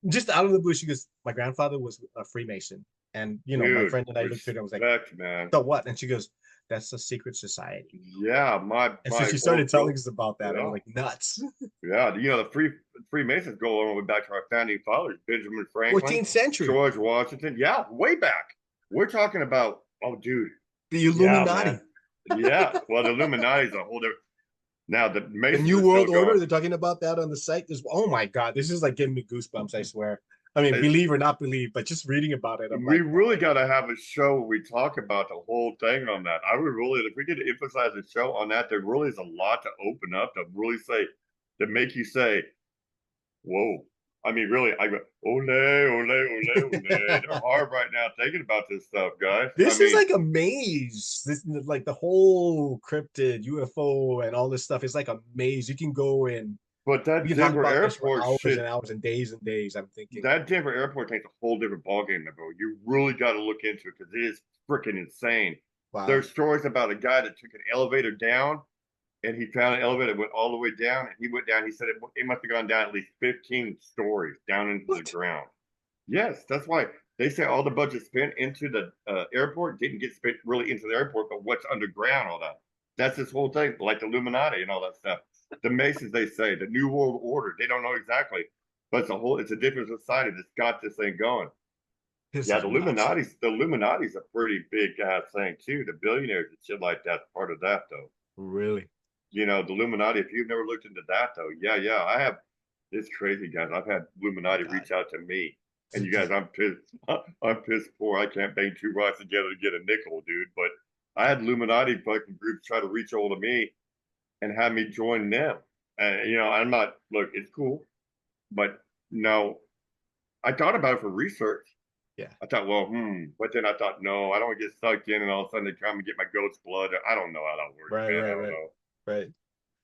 just out of the blue, she goes, my grandfather was a Freemason. And, my Dude, friend and I looked at her and I was like, respect, man. so what? And she goes, that's a secret society. Yeah, And so my she old started telling girl. us about that. I was Yeah, like, nuts. yeah. The Freemasons go all the way back to our founding fathers: Benjamin Franklin, 14th century, George Washington. Yeah, way back. We're talking about. Oh, dude. the Yeah, Illuminati. man. Yeah. Well, the Illuminati is a whole different. Now the The Masons New are still World Order, going. they're talking about that on the site. Oh my God, this is like giving me goosebumps, I swear. I mean, It, believe or not believe, but just reading about it, I'm we like, really got to have a show where we talk about the whole thing on that. I would really, if we could emphasize a show on that, there really is a lot to open up to really say, to make you say, whoa. I mean, really, I go, ole, ole, ole, ole. They're hard right now thinking about this stuff, guys. I this is mean, like a maze. This like the whole cryptid UFO and all this stuff is like a maze. You can go in. but We that can talk Denver about this for airport hours shit, and hours and days. I'm thinking, that Denver airport takes a whole different ballgame, bro. You really got to look into it because it is freaking insane. wow, There's stories about a guy that took an elevator down and he found an elevator that went all the way down and he went down. He said it must have gone down at least 15 stories down into the what? ground. Yes, that's why they say all the budget spent into the airport didn't get spent really into the airport, but what's underground, all that. That's this whole thing, like the Illuminati and all that stuff. The Masons, they say, the New World Order, they don't know exactly, but it's a different society that's got this thing going. This Yeah, is nuts. The Illuminati's a pretty big thing too. The billionaires and shit like that's part of that though. Really? The Illuminati, if you've never looked into that though, yeah, I have. It's crazy, guys. I've had My Illuminati God. reach out to me, and you guys, I'm pissed. I'm pissed poor. I can't bang two rocks together to get a nickel, dude. But I had Illuminati fucking groups try to reach hold of me and have me join them. And I'm not. Look, it's cool, but no, I thought about it for research. Yeah. I thought, well, but then I thought, no, I don't want to get sucked in, and all of a sudden they come and get my goat's blood. I don't know how that works, Right, man. right, I don't right. know. Right.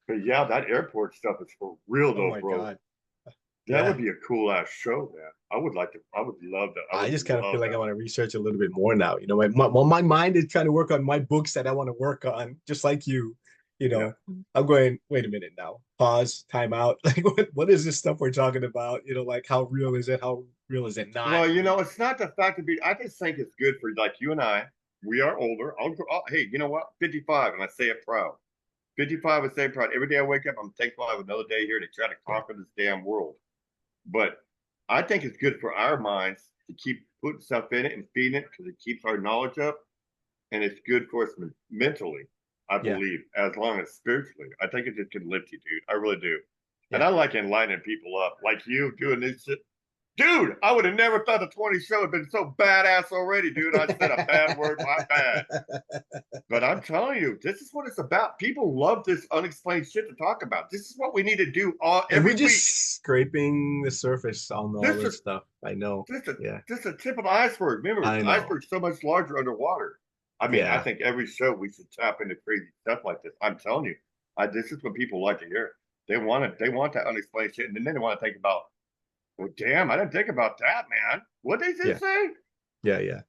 But yeah, that airport stuff is for real Oh though, my bro. God. That Yeah. would be a cool ass show, man. I would like to. I would love that. I I would just kind of love feel like I that. want to research a little bit more now. My mind is trying to work on my books that I want to work on, just like you. Yeah. I'm going, wait a minute now. Pause, time out. Like, what is this stuff we're talking about? Like, how real is it? How real is it not? Well, it's not the fact to be. I just think it's good for like you and I. We are older. Hey, you know what? 55, and I say it proud. 55, I say it proud. Every day I wake up, I'm thankful I have another day here to try to Yeah. conquer this damn world. But I think it's good for our minds to keep putting stuff in it and feeding it because it keeps our knowledge up, and it's good for us mentally. I Yeah. believe, as long as spiritually, I think it just can lift you, dude. I really do. And Yeah. I like enlightening people up, like you doing this shit. Dude, I would have never thought the 20 show had been so badass already, dude. I said a bad word, my bad. But I'm telling you, this is what it's about. People love this unexplained shit to talk about. This is what we need to do And we're every just week. scraping the surface on all This this is stuff. I know. this is Yeah. this is a tip of the iceberg. Remember, I the know. iceberg's so much larger underwater. I mean, I Yeah. think every show we should tap into crazy stuff like this. I'm telling you, this is what people like to hear. They want it. They want that unexplained shit, and then they want to think about. Well, damn, I didn't think about that, man. What they just Yeah. say? Yeah. Yeah.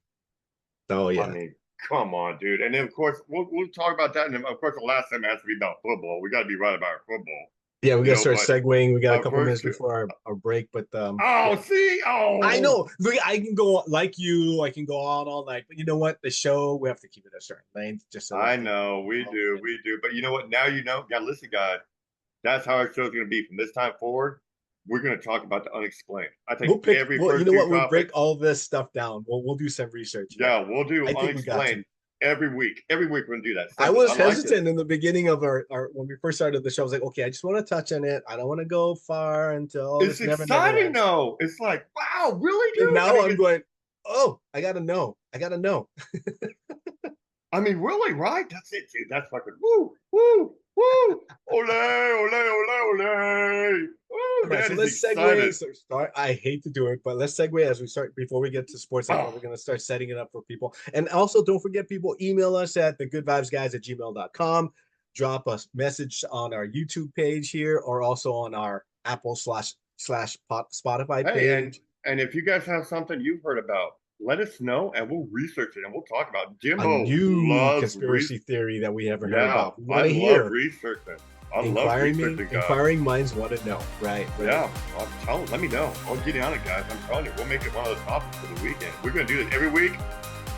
Oh, I yeah. mean, come on, dude. And then, of course, we'll talk about that. And then, of course, the last time it has to be about football. We got to be right about football, Yeah, we gotta start But segueing. We got a couple minutes first, before our break, but oh, yeah. see, I oh, know. Look, I can go like you. I can go on all night, but you know what? The show we have to keep it a certain length, just so I people. know we do. But you know what? Now you know. Yeah, listen, guys. That's how our show's going to be from this time forward. We're going to talk about the unexplained. I think We'll pick. every Well, you first know two what? We'll break topics. all this stuff down. We'll do some research here. Yeah, we'll do I think we got to. unexplained every week. Every week we're going to do that. I Simple. was I like this. hesitant in the beginning of our when we first started the show. I was like, okay, I just want to touch on it. I don't want to go far until all It's this never exciting ends. though. It's like, wow, really, And dude? now I'm going, oh, I gotta know. I gotta know. I mean, really, right? That's it, dude. That's fucking woo, woo, woo. Ole, ole, ole, ole. All Woo, right, that so is let's segue. excited. So start. I hate to do it, but let's segue as we start. Before we get to sports, I know Oh, we're going to start setting it up for people. And also, don't forget, people, email us at thegoodvibesguys@gmail.com. Drop us message on our YouTube page here, or also on our Apple slash Spotify hey, and page. and if you guys have something you've heard about, let us know, and we'll research it, and we'll talk about it. A Jimbo new loves conspiracy theory that we haven't heard Yeah, about. We I want to love hear. researching. I love researching, guys. Inquiring minds want to know. Right. Yeah, I'm telling. Let me know. I'll get on it, guys. I'm telling you, we'll make it one of the topics for the weekend. We're gonna do this every week.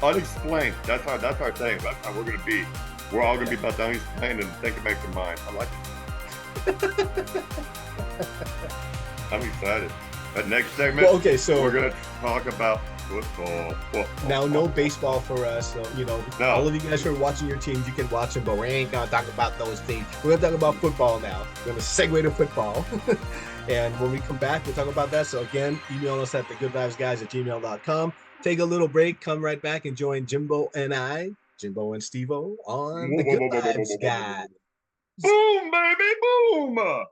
Unexplained. That's our thing. That's how we're gonna be. We're all gonna be about the unexplained and think it makes your mind. I like it. I'm excited. That next segment. Well, okay, so we're gonna talk about football. now, no baseball for us. So, No. all of you guys who are watching your teams, you can watch them, but we ain't going to talk about those things. We're going to talk about football now. We're going to segue to football. And when we come back, we'll talk about that. So, again, email us at thegoodvibesguys@gmail.com. Take a little break, come right back and join Jimbo and Stevo, on the Good Vibes Guys. Boom, baby, boom.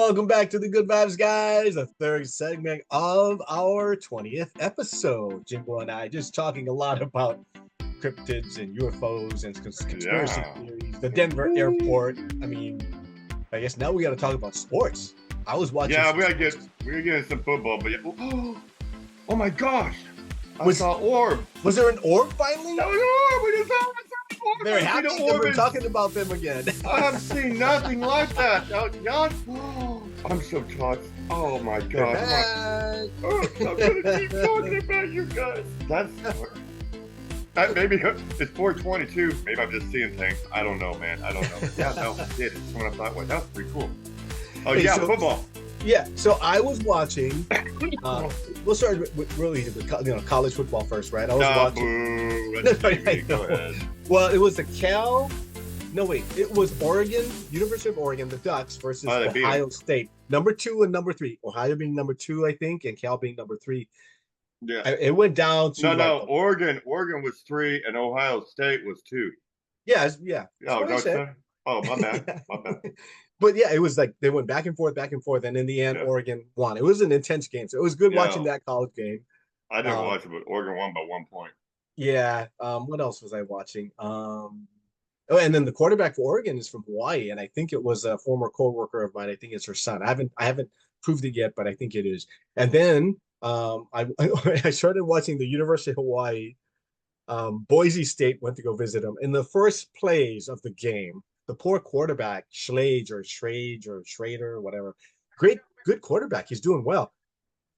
Welcome back to the Good Vibes Guys, the third segment of our 20th episode. Jimbo and I just talking a lot about cryptids and UFOs and conspiracy theories, the Denver airport. I mean, I guess now we got to talk about sports. I was watching. Yeah, we gotta get some football, but oh my gosh! I saw orb. Was there an orb finally? That was an orb. We just saw an orb. Very happy that we're talking about them again. I have seen nothing like that. Oh, I'm so touched. Oh my God! I'm gonna keep talking about you guys. Maybe it's 422. Maybe I'm just seeing things. I don't know, man. I don't know. Yeah, no, it's coming up that way. That's pretty cool. Oh yeah, football. Yeah, so I was watching. We'll start with college football first, right? I was watching. Go ahead. Well, it was it was Oregon, University of Oregon, the Ducks versus Ohio State, number 2 and number 3. Ohio being number 2, I think, and Cal being number 3. Yeah, it went down to Oregon was 3 and Ohio State was 2. Yeah. Oh, my bad. But yeah, it was like they went back and forth, and in the end, Oregon won. It was an intense game, so it was good watching that college game. I didn't watch it, but Oregon won by 1 point. Yeah. What else was I watching? And then the quarterback for Oregon is from Hawaii, and I think it was a former coworker of mine. I think it's her son. I haven't proved it yet, but I think it is. And then I started watching the University of Hawaii. Boise State went to go visit them. In the first plays of the game, the poor quarterback, Schrader, whatever. Good quarterback. He's doing well.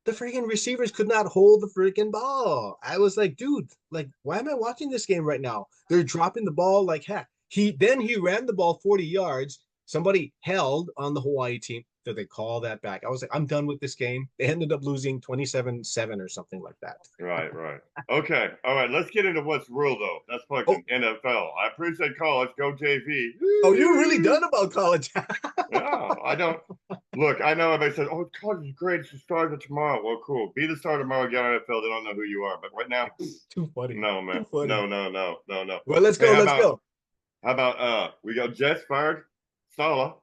The freaking receivers could not hold the freaking ball. I was like, dude, like, why am I watching this game right now? They're dropping the ball like heck. He ran the ball 40 yards. Somebody held on the Hawaii team. Did they call that back? I was like, I'm done with this game. They ended up losing 27-7 or something like that. Right. Okay. All right. Let's get into what's real, though. That's fucking NFL. I appreciate college. Go JV. Oh, you're really done about college. No, I don't. Look, I know everybody says, oh, college is great. It's the start of tomorrow. Well, cool. Be the start tomorrow. Get on NFL. They don't know who you are. But right now, too funny. No, man. Funny. No. Well, let's go. How about we got Jets fired? Sala.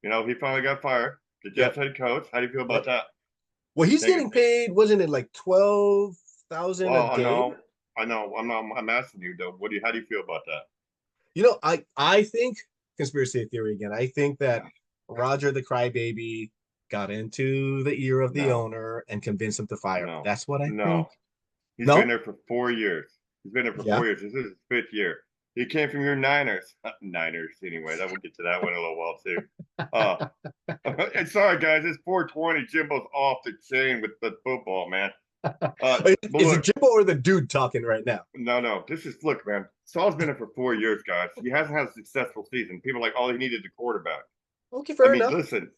He finally got fired. The Jets head coach. How do you feel about that? Well, he's getting paid, wasn't it like $12,000 a day? I know. I'm asking you though. How do you feel about that? I think conspiracy theory again. I think that Roger the Crybaby got into the ear of the owner and convinced him to fire him. That's what I think. He's been there for 4 years. This is his 5th year. He came from your Niners. Niners, anyway. We'll get to that one in a little while, too. And sorry, guys. It's 420. Jimbo's off the chain with the football, man. Is it Jimbo or the dude talking right now? No. Look, man. Saul's been there for 4 years, guys. He hasn't had a successful season. People are like, all he needed is a quarterback. Okay, fair enough. Listen,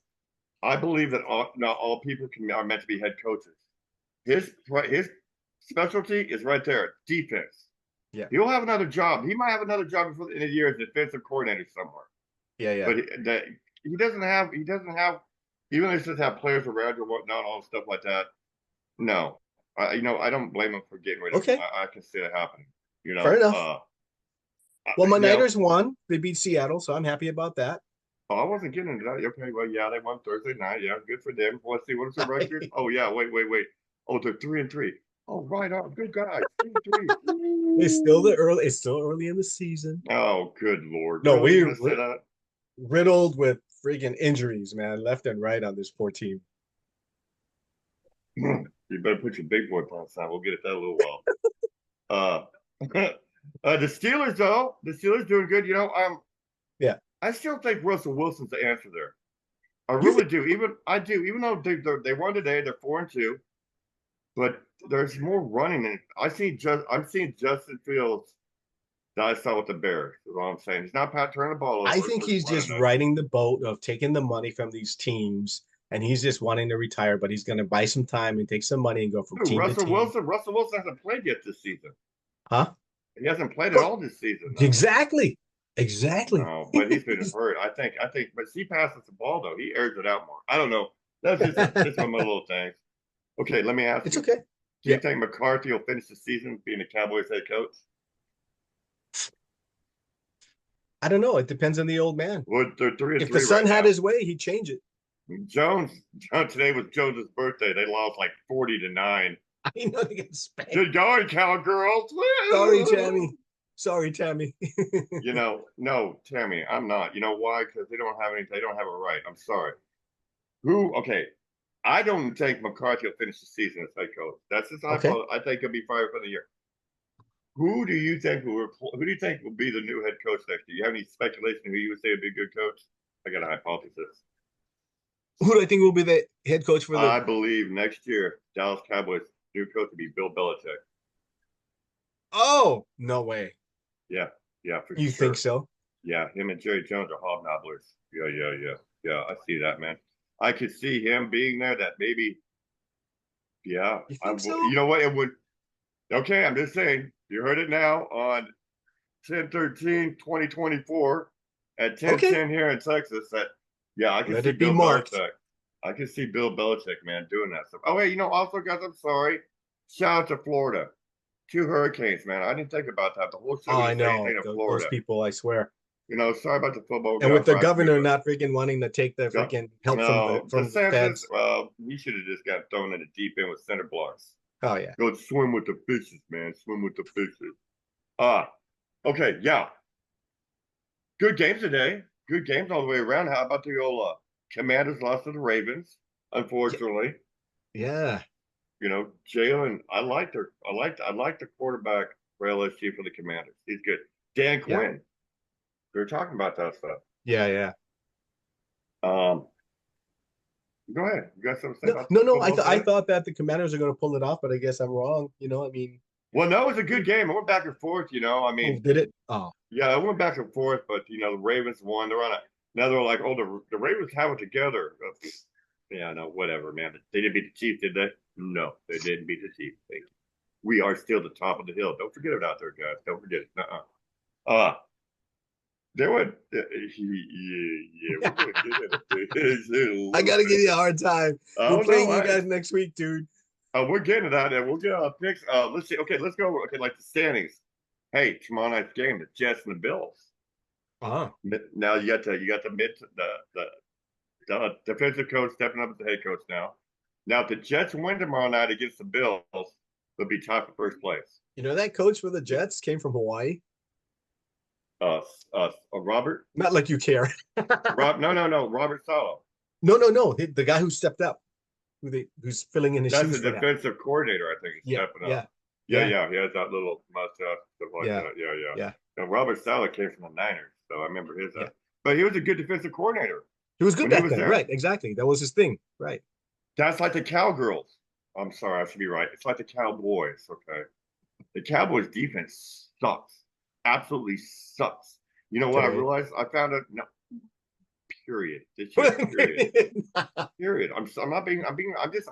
I believe that not all people are meant to be head coaches. His specialty is right there, defense. Yeah, he'll have another job. He might have another job before the end of the year as defensive coordinator somewhere. Yeah. But he doesn't have. Even if he doesn't have players around or whatnot, all stuff like that. No, I don't blame him for getting rid of him. I can see it happening. Fair enough. Well, my Niners won. They beat Seattle, so I'm happy about that. Oh, I wasn't getting into that. Okay, well, yeah, they won Thursday night. Yeah, good for them. Let's see, what is the record? Oh yeah, wait. Oh, they're 3-3. Oh, right on. Good guys. 3-3. It's still early in the season. Oh, good Lord. No, we're riddled with freaking injuries, man, left and right on this poor team. You better put your big boy pants on. We'll get at that a little while. The Steelers, though. The Steelers doing good. I still think Russell Wilson's the answer there. I really do. Even though they won today, they're 4-2. But there's more running in it. I'm seeing Justin Fields that I saw with the Bears. Is what I'm saying. He's not turning the ball over. I think he's just riding the boat of taking the money from these teams, and he's just wanting to retire. But he's going to buy some time and take some money and go from team to team. Russell Wilson hasn't played yet this season. Huh? He hasn't played at all this season. Though. Exactly. No, but he's been hurt. I think. But he passes the ball though. He airs it out more. I don't know. That's just one of my little things. Okay, let me ask you. It's okay. Do you think McCarthy will finish the season being the Cowboys head coach? I don't know. It depends on the old man. Well, they're 3-3. If the son had his way, he'd change it. Jones, today was Jones's birthday. They lost like 40-9. I know they get spanked. Good going, cowgirls. Sorry, Tammy. Sorry, Tammy. No, Tammy, I'm not. You know why? Because they don't have any. They don't have a right. I'm sorry. Okay. I don't think McCarthy will finish the season as head coach. That's his Okay. I think he'll be fired for the year. Who do you think will be the new head coach next year? You have any speculation who you would say would be a good coach? I got a hypothesis. Who do I think will be the head coach for the? I believe next year Dallas Cowboys new coach will be Bill Belichick. Oh, no way. Yeah, for You sure. think so? Yeah, him and Jerry Jones are hobnobblers. Yeah. I see that, man. I could see him being there. That maybe. Yeah, You think so? You know what? It would. Okay, I'm just saying. You heard it now on 10/13/2024 at 10:10 here in Texas. I can Let see it be Bill marked. Belichick. I can see Bill Belichick, man, doing that stuff. Oh, hey, also, guys, I'm sorry. Shout out to Florida. 2 hurricanes, man. I didn't think about that. The whole show Oh, was I know anything in those Florida. people. I swear. Sorry about the football. And with the guys, governor not freaking wanting to take the freaking help from the feds. He should have just got thrown in the deep end with center blocks. Oh yeah. Go swim with the fishes, man. Swim with the fishes. Okay, yeah. Good games today. Good games all the way around. How about the old Commanders lost to the Ravens, unfortunately. Yeah. Jalen, I like the quarterback for LSU for the Commanders. He's good. Dan Quinn. We were talking about that stuff. Yeah. Go ahead. You got something to say about No. I thought that the Commanders are going to pull it off, but I guess I'm wrong. Well, no, it was a good game. It went back and forth. Did it? Oh, yeah, it went back and forth. But the Ravens won. They're on a. Now they're like, oh, the Ravens have it together. Yeah, no, whatever, man. They didn't beat the Chiefs, did they? No, they didn't beat the Chiefs. We are still the top of the hill. Don't forget it out there, guys. Don't forget it. There were, yeah, we're gonna get it. I gotta give you a hard time. We're playing you guys next week, dude. We're getting it out there. We'll get our picks. Let's see. Okay, let's go. Okay, like the standings. Hey, tomorrow night's game, the Jets and the Bills. Now you got the defensive coach stepping up as the head coach now. Now, if the Jets win tomorrow night against the Bills, they'll be tied for first place. That coach for the Jets came from Hawaii. Robert? Not like you care. No. Robert Saleh. No. The guy who stepped up, who's filling in his shoes. That's the defensive coordinator, I think, is stepping up. Yeah. He has that little mustache, stuff like that. Yeah. Now, Robert Saleh came from the Niners, so I remember his. But he was a good defensive coordinator. He was good back then, right? Exactly. That was his thing, right? That's like the Cowgirls. I'm sorry, I should be right. It's like the Cowboys, okay? The Cowboys defense sucks. Absolutely sucks. You know what I realized? I found out. No. Period. This year, period. Period. I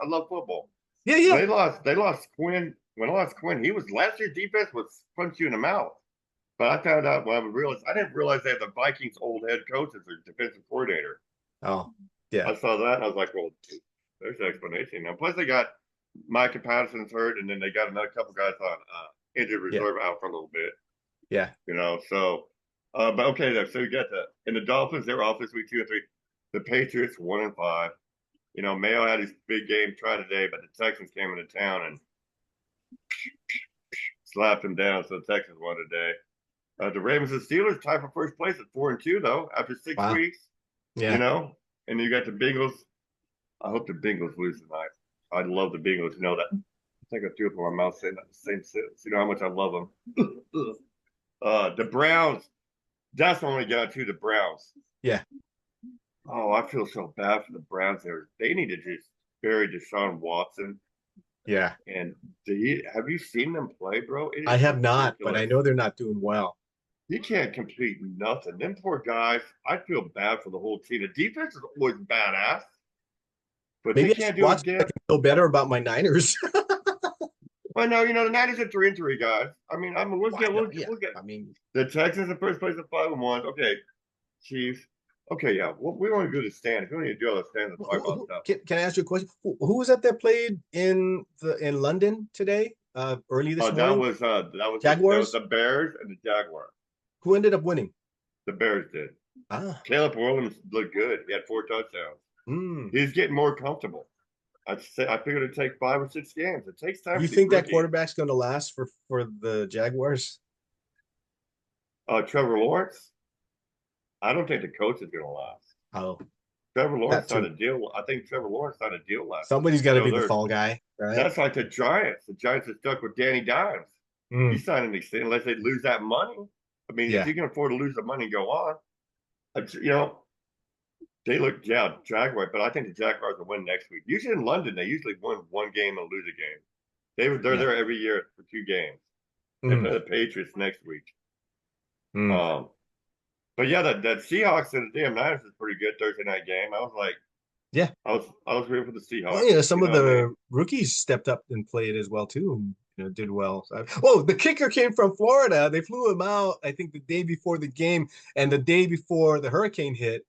love football. Yeah. They lost Quinn. When I lost Quinn, last year's defense was punch you in the mouth. But I found out I didn't realize they had the Vikings' old head coach as their defensive coordinator. Oh, yeah. I saw that and I was like, well, there's the explanation. Now, plus they got Micah Patterson's hurt, and then they got another couple guys on injured reserve out for a little bit. Yeah. But okay, so you got and the Dolphins, they were off this week 2 and 3. The Patriots 1-5. Mayo had his big game try today, but the Texans came into town and slapped him down. So the Texans won today. The Ravens and Steelers tied for first place at 4-2 though after 6 weeks. Yeah. And you got the Bengals. I hope the Bengals lose tonight. I love the Bengals. That. I think I threw up in my mouth saying that the same sentence. You know how much I love them. The Browns. That's when we got to the Browns. Yeah. Oh, I feel so bad for the Browns there. They need to just bury Deshaun Watson. Yeah. And have you seen them play, bro? I have not, but I know they're not doing well. He can't complete nothing. Them poor guys, I feel bad for the whole team. The defense is always badass. But maybe they can't do it. I can feel better about my Niners. Well, no, the Niners are 3-3, guys. We'll get. The Texans in first place at 5-1. Okay, Chiefs. Okay, yeah. We want to do the stands. We don't need to do all the stands and talk about stuff. Can I ask you a question? Who was that played in London today? Early this morning. That was Jaguars. The Bears and the Jaguars. Who ended up winning? The Bears did. Caleb Williams looked good. He had 4 touchdowns. Mm. He's getting more comfortable. I figured it'd take 5 or 6 games. It takes time You for these think that rookies. quarterback's going to last for the Jaguars? Trevor Lawrence. I don't think the coach is going to last. Oh, Trevor Lawrence that signed too. a deal. I think Trevor Lawrence signed a deal last week. Somebody's got to So be the fall guy, right? that's like the Giants. The Giants are stuck with Danny Dimes. He Mm. signed an extension unless they lose that money. I mean, if Yeah. you can afford to lose the money and go on, they look, Jaguar, but I think the Jaguars will win next week. Usually in London, they usually win one game and lose a game. They're Yeah. there every year for 2 games. They Mm. play the Patriots next week. Mm. But yeah, that Seahawks and the damn Niners is pretty good Thursday night game. I was like, Yeah. I was rooting for the Well, Seahawks. some You of know what I mean? the rookies stepped up and played as well too, and did well. Oh, the kicker came from Florida. They flew him out, I think, the day before the game and the day before the hurricane hit,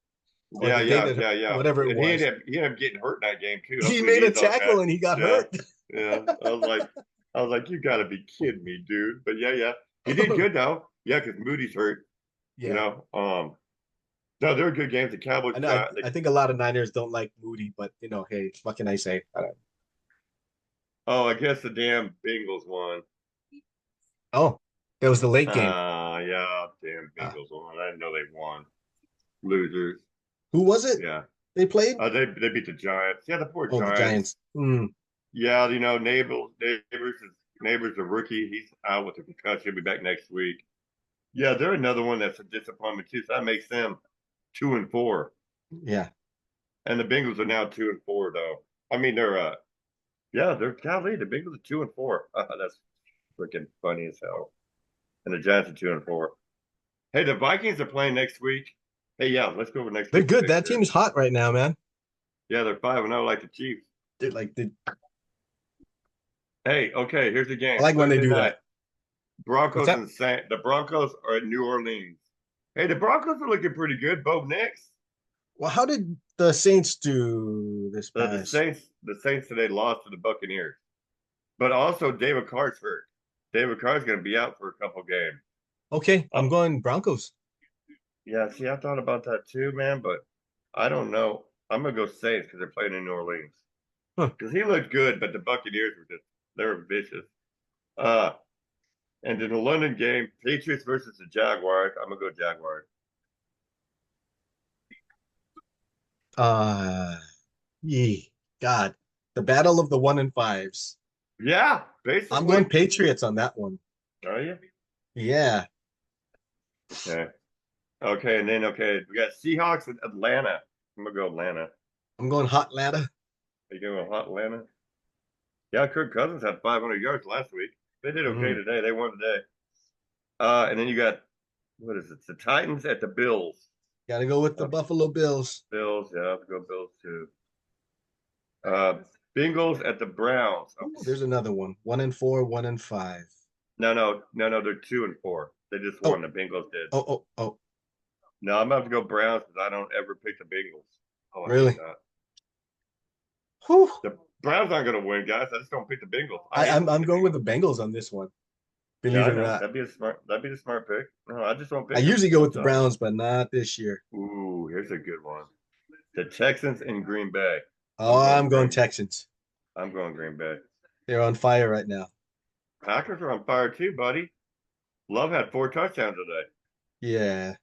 or Yeah, the day yeah, that yeah, yeah. whatever it And was. he ended up getting hurt in that game too. He Hopefully made a he's okay. tackle and he got Yeah, hurt. yeah. I was like, you got to be kidding me, dude. But yeah, he did good though. Yeah, because Moody's hurt. You Yeah. know, no, they're good games. The Cowboys, I know. I think a lot of Niners don't like Moody, but hey, what can I say? oh, I guess the damn Bengals won. Oh, that was the late game. Yeah, damn Uh, Bengals won. I didn't know they won. Losers. who was it Yeah. they played? They beat the Giants. Yeah, the poor Oh, the Giants. Giants. Mm. Yeah, Neighbors a rookie. He's out with a concussion. He'll be back next week. Yeah, they're another one that's a disappointment too. So that makes them 2-4. Yeah. And the Bengals are now 2-4 though. I mean they're golly, the Bengals are 2-4. That's freaking funny as hell. And the Giants are 2-4. Hey, the Vikings are playing next week. Hey, yeah, let's go over next They're week's good. That picture. team is hot right now, man. Yeah, they're 5-0 like the Chiefs. They're like the Hey, okay, here's the I game. like when they Thursday do night. that. What's Broncos that? and the Broncos are at New Orleans. Hey, the Broncos are looking pretty good. Bo Nix. Well, how did the Saints do this The past? Saints today lost to the Buccaneers. But also David Carr's hurt. David Carr's going to be out for a couple games. Okay, I'm Um, going Broncos. yeah, see, I thought about that too, man, but I don't know. I'm going to go Saints because they're playing in New Orleans. Huh. Because he looked good, but the Buccaneers they're vicious. Uh, and in the London game, Patriots versus the Jaguars, I'm going to go Jaguars. Uh, God, the battle of the 1-5s. Yeah, I'm going basically. Patriots on that one. Are you? Yeah. Okay. Okay, and then we got Seahawks and Atlanta. I'm gonna go Atlanta. I'm going Hot Lada. Are you going hot Atlanta? Yeah, Kirk Cousins had 500 yards last week. They did okay Mm. today. They won today. And then you got what is it? The Titans at the Bills. Gotta go with the Buffalo Bills. Bills, yeah, I'll go Bills too. Uh, Bengals at the Browns. Oh, There's another one. 1-4, 1-5. no, they're 2-4. They just Oh, won. The Bengals did. oh. No, I'm about to go Browns because I don't ever pick the Bengals. Oh, I hate Really? that. Whew. The Browns aren't going to win, guys. I just don't pick the Bengals. I'm going with the Bengals on this one. Yeah, Believe I it or know. not. That'd be the smart pick. No, I just don't I pick them usually go with the sometimes. Browns, but not this year. Ooh, here's a good one. The Texans in Green Bay. Oh, I'm going Texans. I'm going Green Bay. They're on fire right now. Packers are on fire too, buddy. Love had 4 touchdowns today. Yeah. And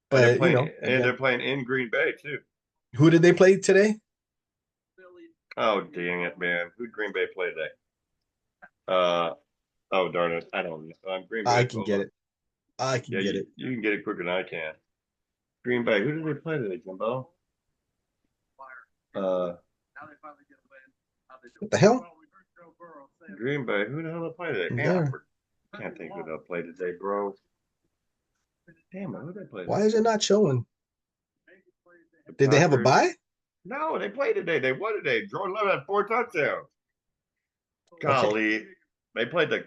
But, they're playing in Green Bay too. who did they play today? Oh, dang it, man. Who'd Green Bay play today? Oh, darn it. I don't know. Green Bay. I can get it. I can get it. You can get it quicker than I can. Green Bay. Who did they play today, Jimbo? What the hell? Green Bay. Who the hell they play today? Man, I can't think who they'll play today, bro. Damn it, who they play today? Why is it not showing? Did they have a bye? No, they played today. They won today. Jordan Love had 4 touchdowns. Golly. They played the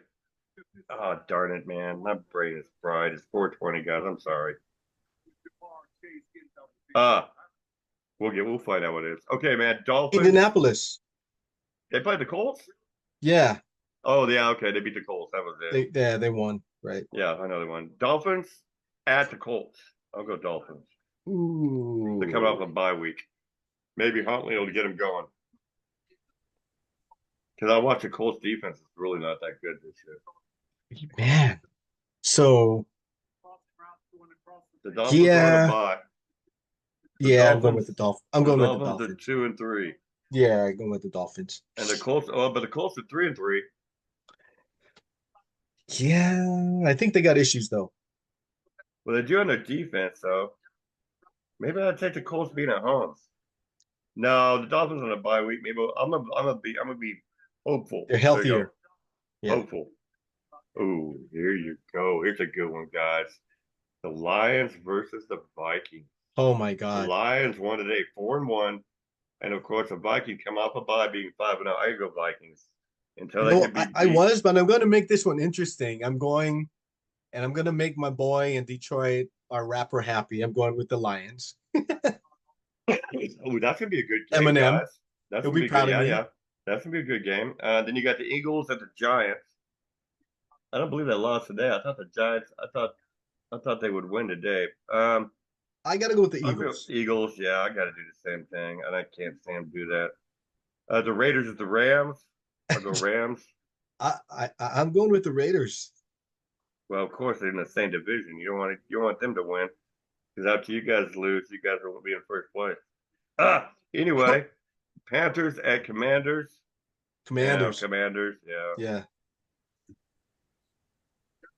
oh darn it, man. My brain is fried. It's 4:20, guys. I'm sorry. We'll find out what it is. Okay, man. Dolphins. Indianapolis. They played the Colts? Yeah. Oh, yeah, okay. They beat the Colts. That was it. They won, right? Yeah, I know they won. Dolphins at the Colts. I'll go Dolphins. Ooh. They're coming off a bye week. maybe Huntley will get him going. Because I watch the Colts defense is really not that good this year. Man. So The Dolphins are on a yeah, bye. yeah, I'm going with the Dolphins. I'm The going with the Dolphins are Dolphins. 2-3, Yeah, I'm going with the Dolphins. and the Colts. Oh, but the Colts are 3-3. Yeah, I think they got issues though. Well, they're doing their defense, so maybe I'll take the Colts being at home. No, the Dolphins on a bye week. Maybe I'm gonna be hopeful. They're There you go, healthier. Yeah. hopeful. Oh, here you go. Here's a good one, guys. The Lions versus the Vikings. Oh my The God. Lions won today, 4-1, and of course the Vikings come off a bye being 5-0. I go Vikings until they No, can beat I was, but I'm going to make this one interesting. I'm going to make my boy in Detroit, our rapper, happy. I'm going with the Lions. Oh, that's gonna be a good game, Eminem, guys. That's he'll gonna be be good. proud of Yeah, me. yeah. That's gonna be a good game. Then you got the Eagles at the Giants. I don't believe they lost today. I thought the Giants. I thought they would win today. I got to go with the I'll go Eagles. Eagles. Yeah, I got to do the same thing, and I can't stand to do that. The Raiders at the Rams. I'll go Rams. I'm going with the Raiders. Well, of course they're in the same division. You don't want them to win because after you guys lose, you guys will be in first place. Anyway, Panthers at Commanders. Yeah, Commanders. Commanders. Yeah.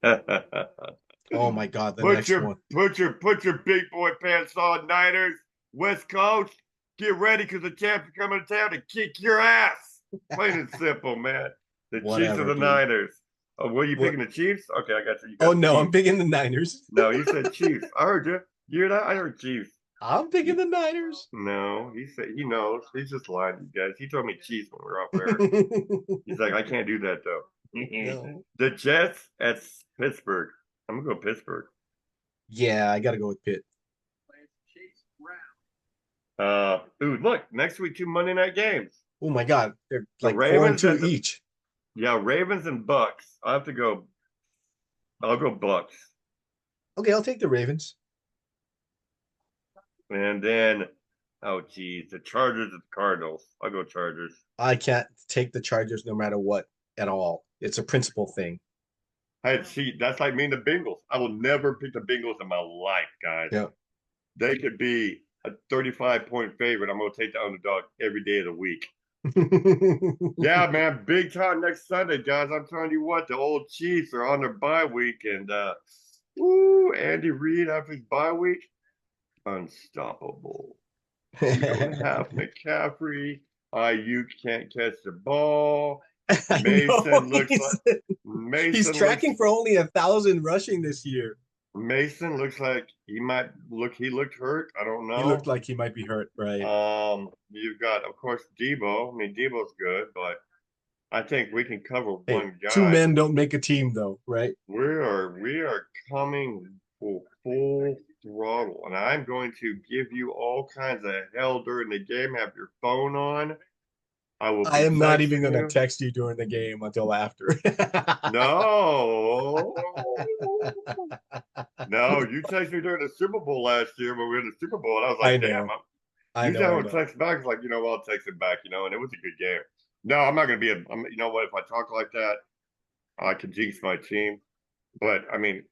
Yeah. Oh my God, the next one. Put your big boy pants on, Niners. West Coast, get ready because the champs are coming to town to kick your ass. Plain and simple, man. The Chiefs Whatever, or the dude. Niners. Oh, were you What? picking the Chiefs? Okay, I got you. You Oh got no, I'm Chiefs. picking the Niners. No, you said Chiefs. I heard you. You hear that? I heard Chiefs. I'm picking the Niners. No, he said he knows. He's just lying to you guys. He told me Chiefs when we were off air. He's like, I can't do that though. No. The Jets at Pittsburgh. I'm gonna go Pittsburgh. Yeah, I got to go with Pitt. Ooh, look, next week 2 Monday night games. Oh my God, they're The like 4 and Ravens 2 and the each. yeah, Ravens and Bucks. I'll go Bucks. Okay, I'll take the Ravens. And then oh geez, the Chargers and the Cardinals. I'll go Chargers. I can't take the Chargers no matter what at all. It's a principle thing. Hey, see, that's like me and the Bengals. I will never pick the Bengals in my life, guys. Yeah. They could be a 35-point favorite. I'm gonna take the underdog every day of the week. Yeah, man, big time next Sunday, guys. I'm telling you what, the old Chiefs are on their bye week, and Andy Reid after his bye week, unstoppable. You don't have McCaffrey. You can't catch the ball. I Mason know, looks like Mason. he's tracking for only 1,000 rushing this year. Mason looks like he might look. He looked hurt. I don't know. He looked like he might be hurt, right? You've got, of course, Debo. I mean, Debo's good, but I think we can cover Hey, one guy. 2 men don't make a team, though, right? We are coming for full throttle, and I'm going to give you all kinds of hell during the game. Have your phone on. I am not even going to you. text you during the game until after. No. No, you texted me during the Super Bowl last year when we were in the Super Bowl, and I was like, damn. Usually I would text back, it's like, I'll text it back, and it was a good game. No, I'm not going to be you know what, if I talk like that, I could jinx my team. But, I mean,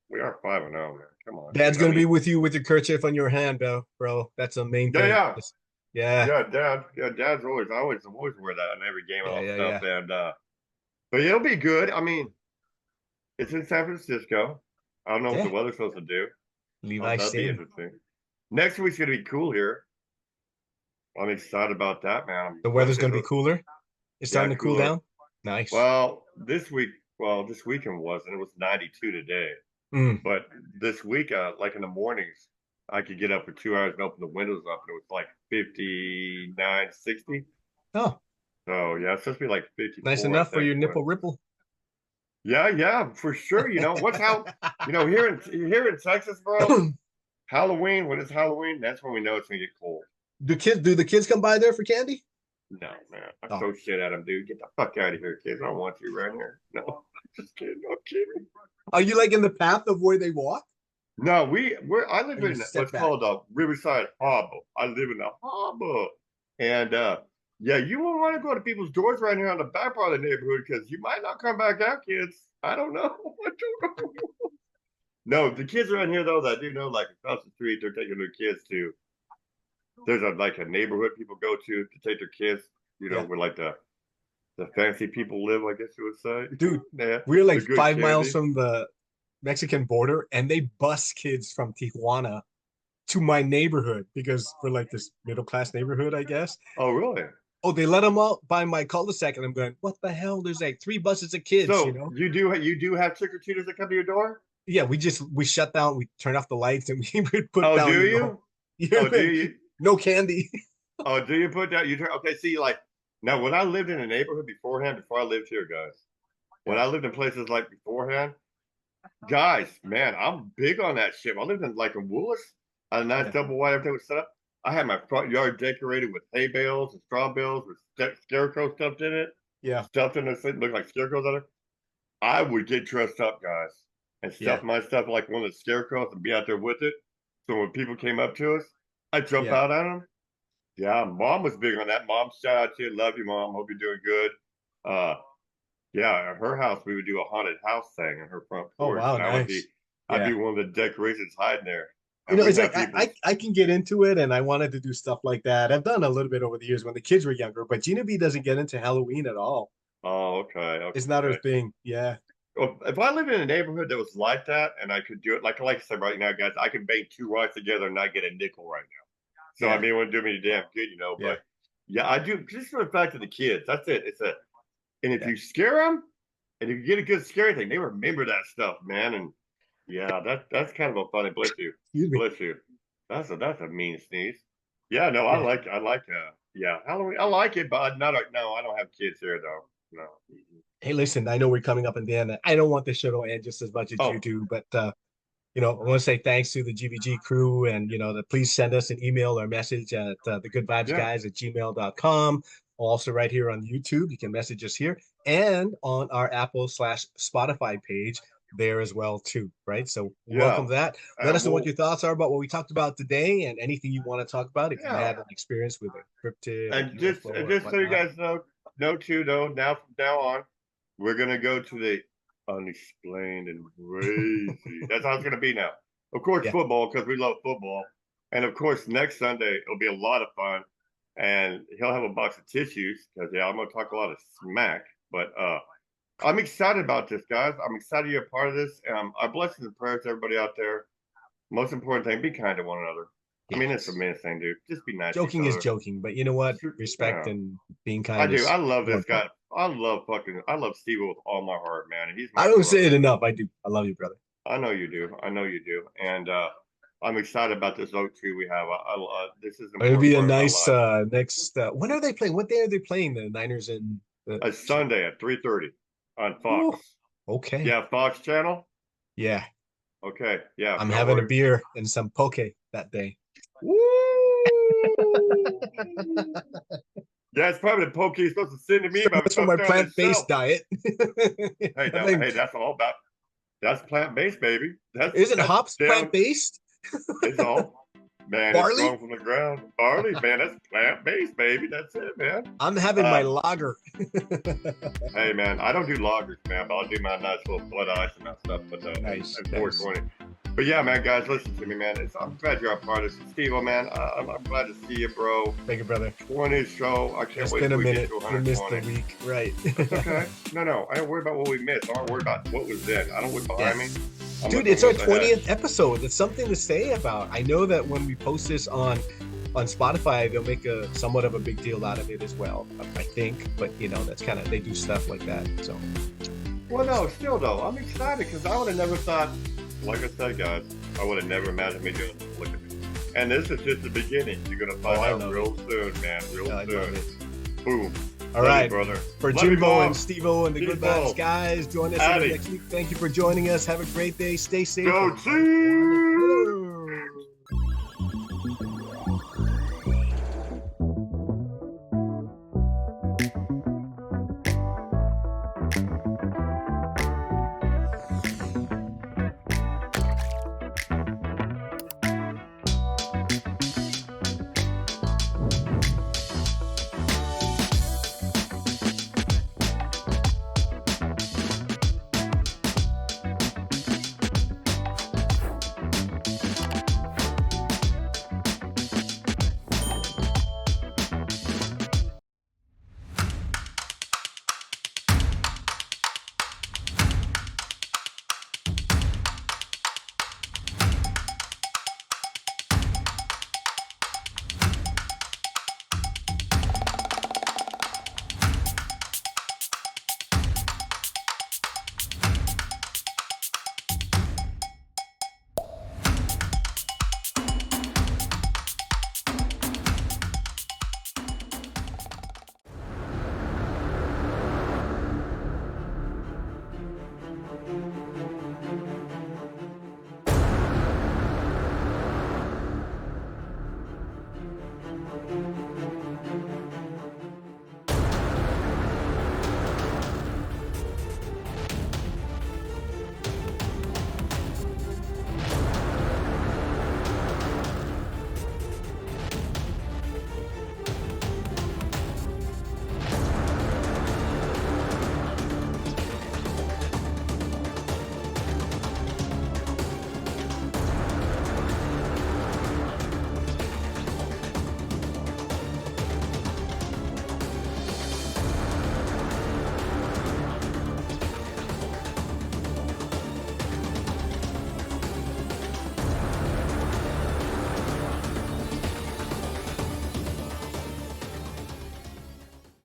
we are 5-0, man. Come on. Dad's going to be with you with your kerchief on your hand, bro. That's the main thing. Yeah. Yeah. Yeah, Dad's always wear that in every game and all stuff. Yeah. And but it'll be good. I mean, it's in San Francisco. I don't know what the weather's supposed to do. That'll be interesting. Next week's gonna be cool here. I'm excited about that, man. The weather's gonna be cooler. It's starting to cool down. Nice. Well, this weekend wasn't. It was 92 today. But this week, like in the mornings, I could get up for 2 hours and open the windows up, and it was like 59, 60. Oh. So yeah, it's supposed to be like 54. Nice enough for your nipple ripple. Yeah, for sure. Here in Texas, bro. Halloween, when it's Halloween, that's when we know it's gonna get cold. Do the kids come by there for candy? No, man. I throw shit at them, dude. Get the fuck out of here, kids. I don't want you right here. No, just kidding. I'm kidding. Are you like in the path of where they walk? No, I live And you in step what's back. called Riverside Harbor. I live in the harbor. And yeah, you won't want to go to people's doors right here on the back part of the neighborhood because you might not come back out, kids. I don't know. I don't know. No, the kids around here though that I do know, like across the street, they're taking their kids to. There's like a neighborhood people go to take their kids. You know, Yeah. where like the fancy people live, I guess you would say. Dude, Yeah, we're like the good 5 miles candy. from the Mexican border, and they bus kids from Tijuana to my neighborhood because we're like this middle class neighborhood, I guess. Oh, really? Oh, they let them out by my cul-de-sac, and I'm going, what the hell? There's like 3 buses of kids, you So know? you do have trick or treaters that come to your door? Yeah, we shut down, we turn off the lights, and we would put Oh, down, do you? you're Oh, do like, you? no candy. Oh, do you put that? Okay, see, like now when I lived in a neighborhood beforehand, before I lived here, guys, when Yeah, I lived in places like beforehand, guys, man, I'm big on that shit. I lived in like in Willis, a nice yeah, double wide, everything was set up. I had my front yard decorated with hay bales and straw bales with scarecrow stuffed in it, yeah, stuffed in the thing, looked like scarecrows on it. I would get dressed up, guys, and yeah, stuff my stuff like one of the scarecrows and be out there with it. So when people came up to us, I'd jump yeah, out at them. Yeah, mom was big on that. Mom, shout out to you. Love you, mom. Hope you're doing good. Uh, yeah, at her house, we would do a haunted house thing on her front oh porch, wow, and nice. I'd be Yeah, one of the decorations hiding there, you and know, we'd it's have like people. I can get into it, and I wanted to do stuff like that. I've done a little bit over the years when the kids were younger, but Gina B doesn't get into Halloween at all. Oh, okay, It's not her okay. thing. Yeah, Well, if I lived in a neighborhood that was like that, and I could do it, like I said right now, guys, I could bang two rocks together and not get a nickel right now. So I yeah, mean, it wouldn't do me damn good, you know. yeah, But yeah, I do just for the fact of the kids. That's it. And if yeah. you scare them, and if you get a good scary thing, they remember that stuff, man. And yeah, that's kind of a funny. Bless you, Excuse me. bless you. That's a mean sneeze. Yeah, no, Yeah. yeah, Halloween. I like it, but not no. I don't have kids here though. No. Hey, listen, I know we're coming up in the end. I don't want this show to end just as much as you Oh, do, but I want to say thanks to the GVG crew, and please send us an email or message at yeah, thegoodvibesguys@gmail.com. Also, right here on YouTube, you can message us here and on our Apple/Spotify page there as well too. Right, so yeah. welcome to that. Let us know what Well, your thoughts are about what we talked about today, and anything you want to talk about. If you yeah. had an experience with a cryptid, a And UFO, and or just so you whatnot. guys know too, though, now from now on, we're gonna go to the unexplained and crazy. That's how it's gonna be now. Of course, Yeah, football because we love football, and of course, next Sunday it'll be a lot of fun. And he'll have a box of tissues because yeah, I'm gonna talk a lot of smack. But I'm excited about this, guys. I'm excited you're a part of this. Our blessings and prayers to everybody out there. Most important thing, be kind to one another. I mean, it's the yes. main thing, dude. Just be nice to each Joking is other. joking, but you know what? Respect Yeah. and being I kind do. is I love more this guy. important. I love Steve with all my heart, man. And he's I my don't say brother. it enough. I do. I love you, brother. I know you do. I know you do. And I'm excited about this oak tree we have. This is an It'll important be a part of our nice lives. next. When are they playing? What day are they playing? The Niners and the It's Sunday at 3:30 on Ooh, Fox. okay. Yeah, Fox channel. Yeah, Okay. Yeah. I'm Don't having a worry. beer and some poke that day. Woo! Yeah, it's probably the poke he's supposed to send to me So about much for my upstairs on his plant-based shelf. diet. Hey, I no, think hey, that's plant based, baby. isn't That's hops damn. plant-based? It's all. Man, it's Barley? grown from the ground. Barley, man, that's plant based, baby. That's it, man. I'm having my Uh, lager. hey, man, I don't do lagers, man, but I'll do my nice little blood ice and that stuff. But Nice, and nice. 420. But yeah, man, guys, listen to me, man. I'm glad you're a part of this. Steve, man, I'm glad to see you, bro. Thank you, brother. 20 show. I can't It's wait been a till we get minute. to We missed the 120. week, right? That's okay. No. I don't worry about what we missed. I don't worry about what was then. I don't look behind me. Yes. I'm Dude, looking it's our what's ahead. 20th episode. It's something to say about. I know that when we post this on Spotify, they'll make a somewhat of a big deal out of it as well, I think. But that's kind of, they do stuff like that. So Well, no, still though, I'm excited because I would have never thought, like I said, guys, I would have never imagined me doing this. Look at me. And this is just the beginning. You're gonna find I out love real soon, man. Real I love soon. it. Boom. All Love you, right. brother. For Love you, Jimbo Mom. and Stevo and the Good Jimbo. Vibes guys, join us Howdy. again next week. Thank you for joining us. Have a great day. Stay safe. Go and team!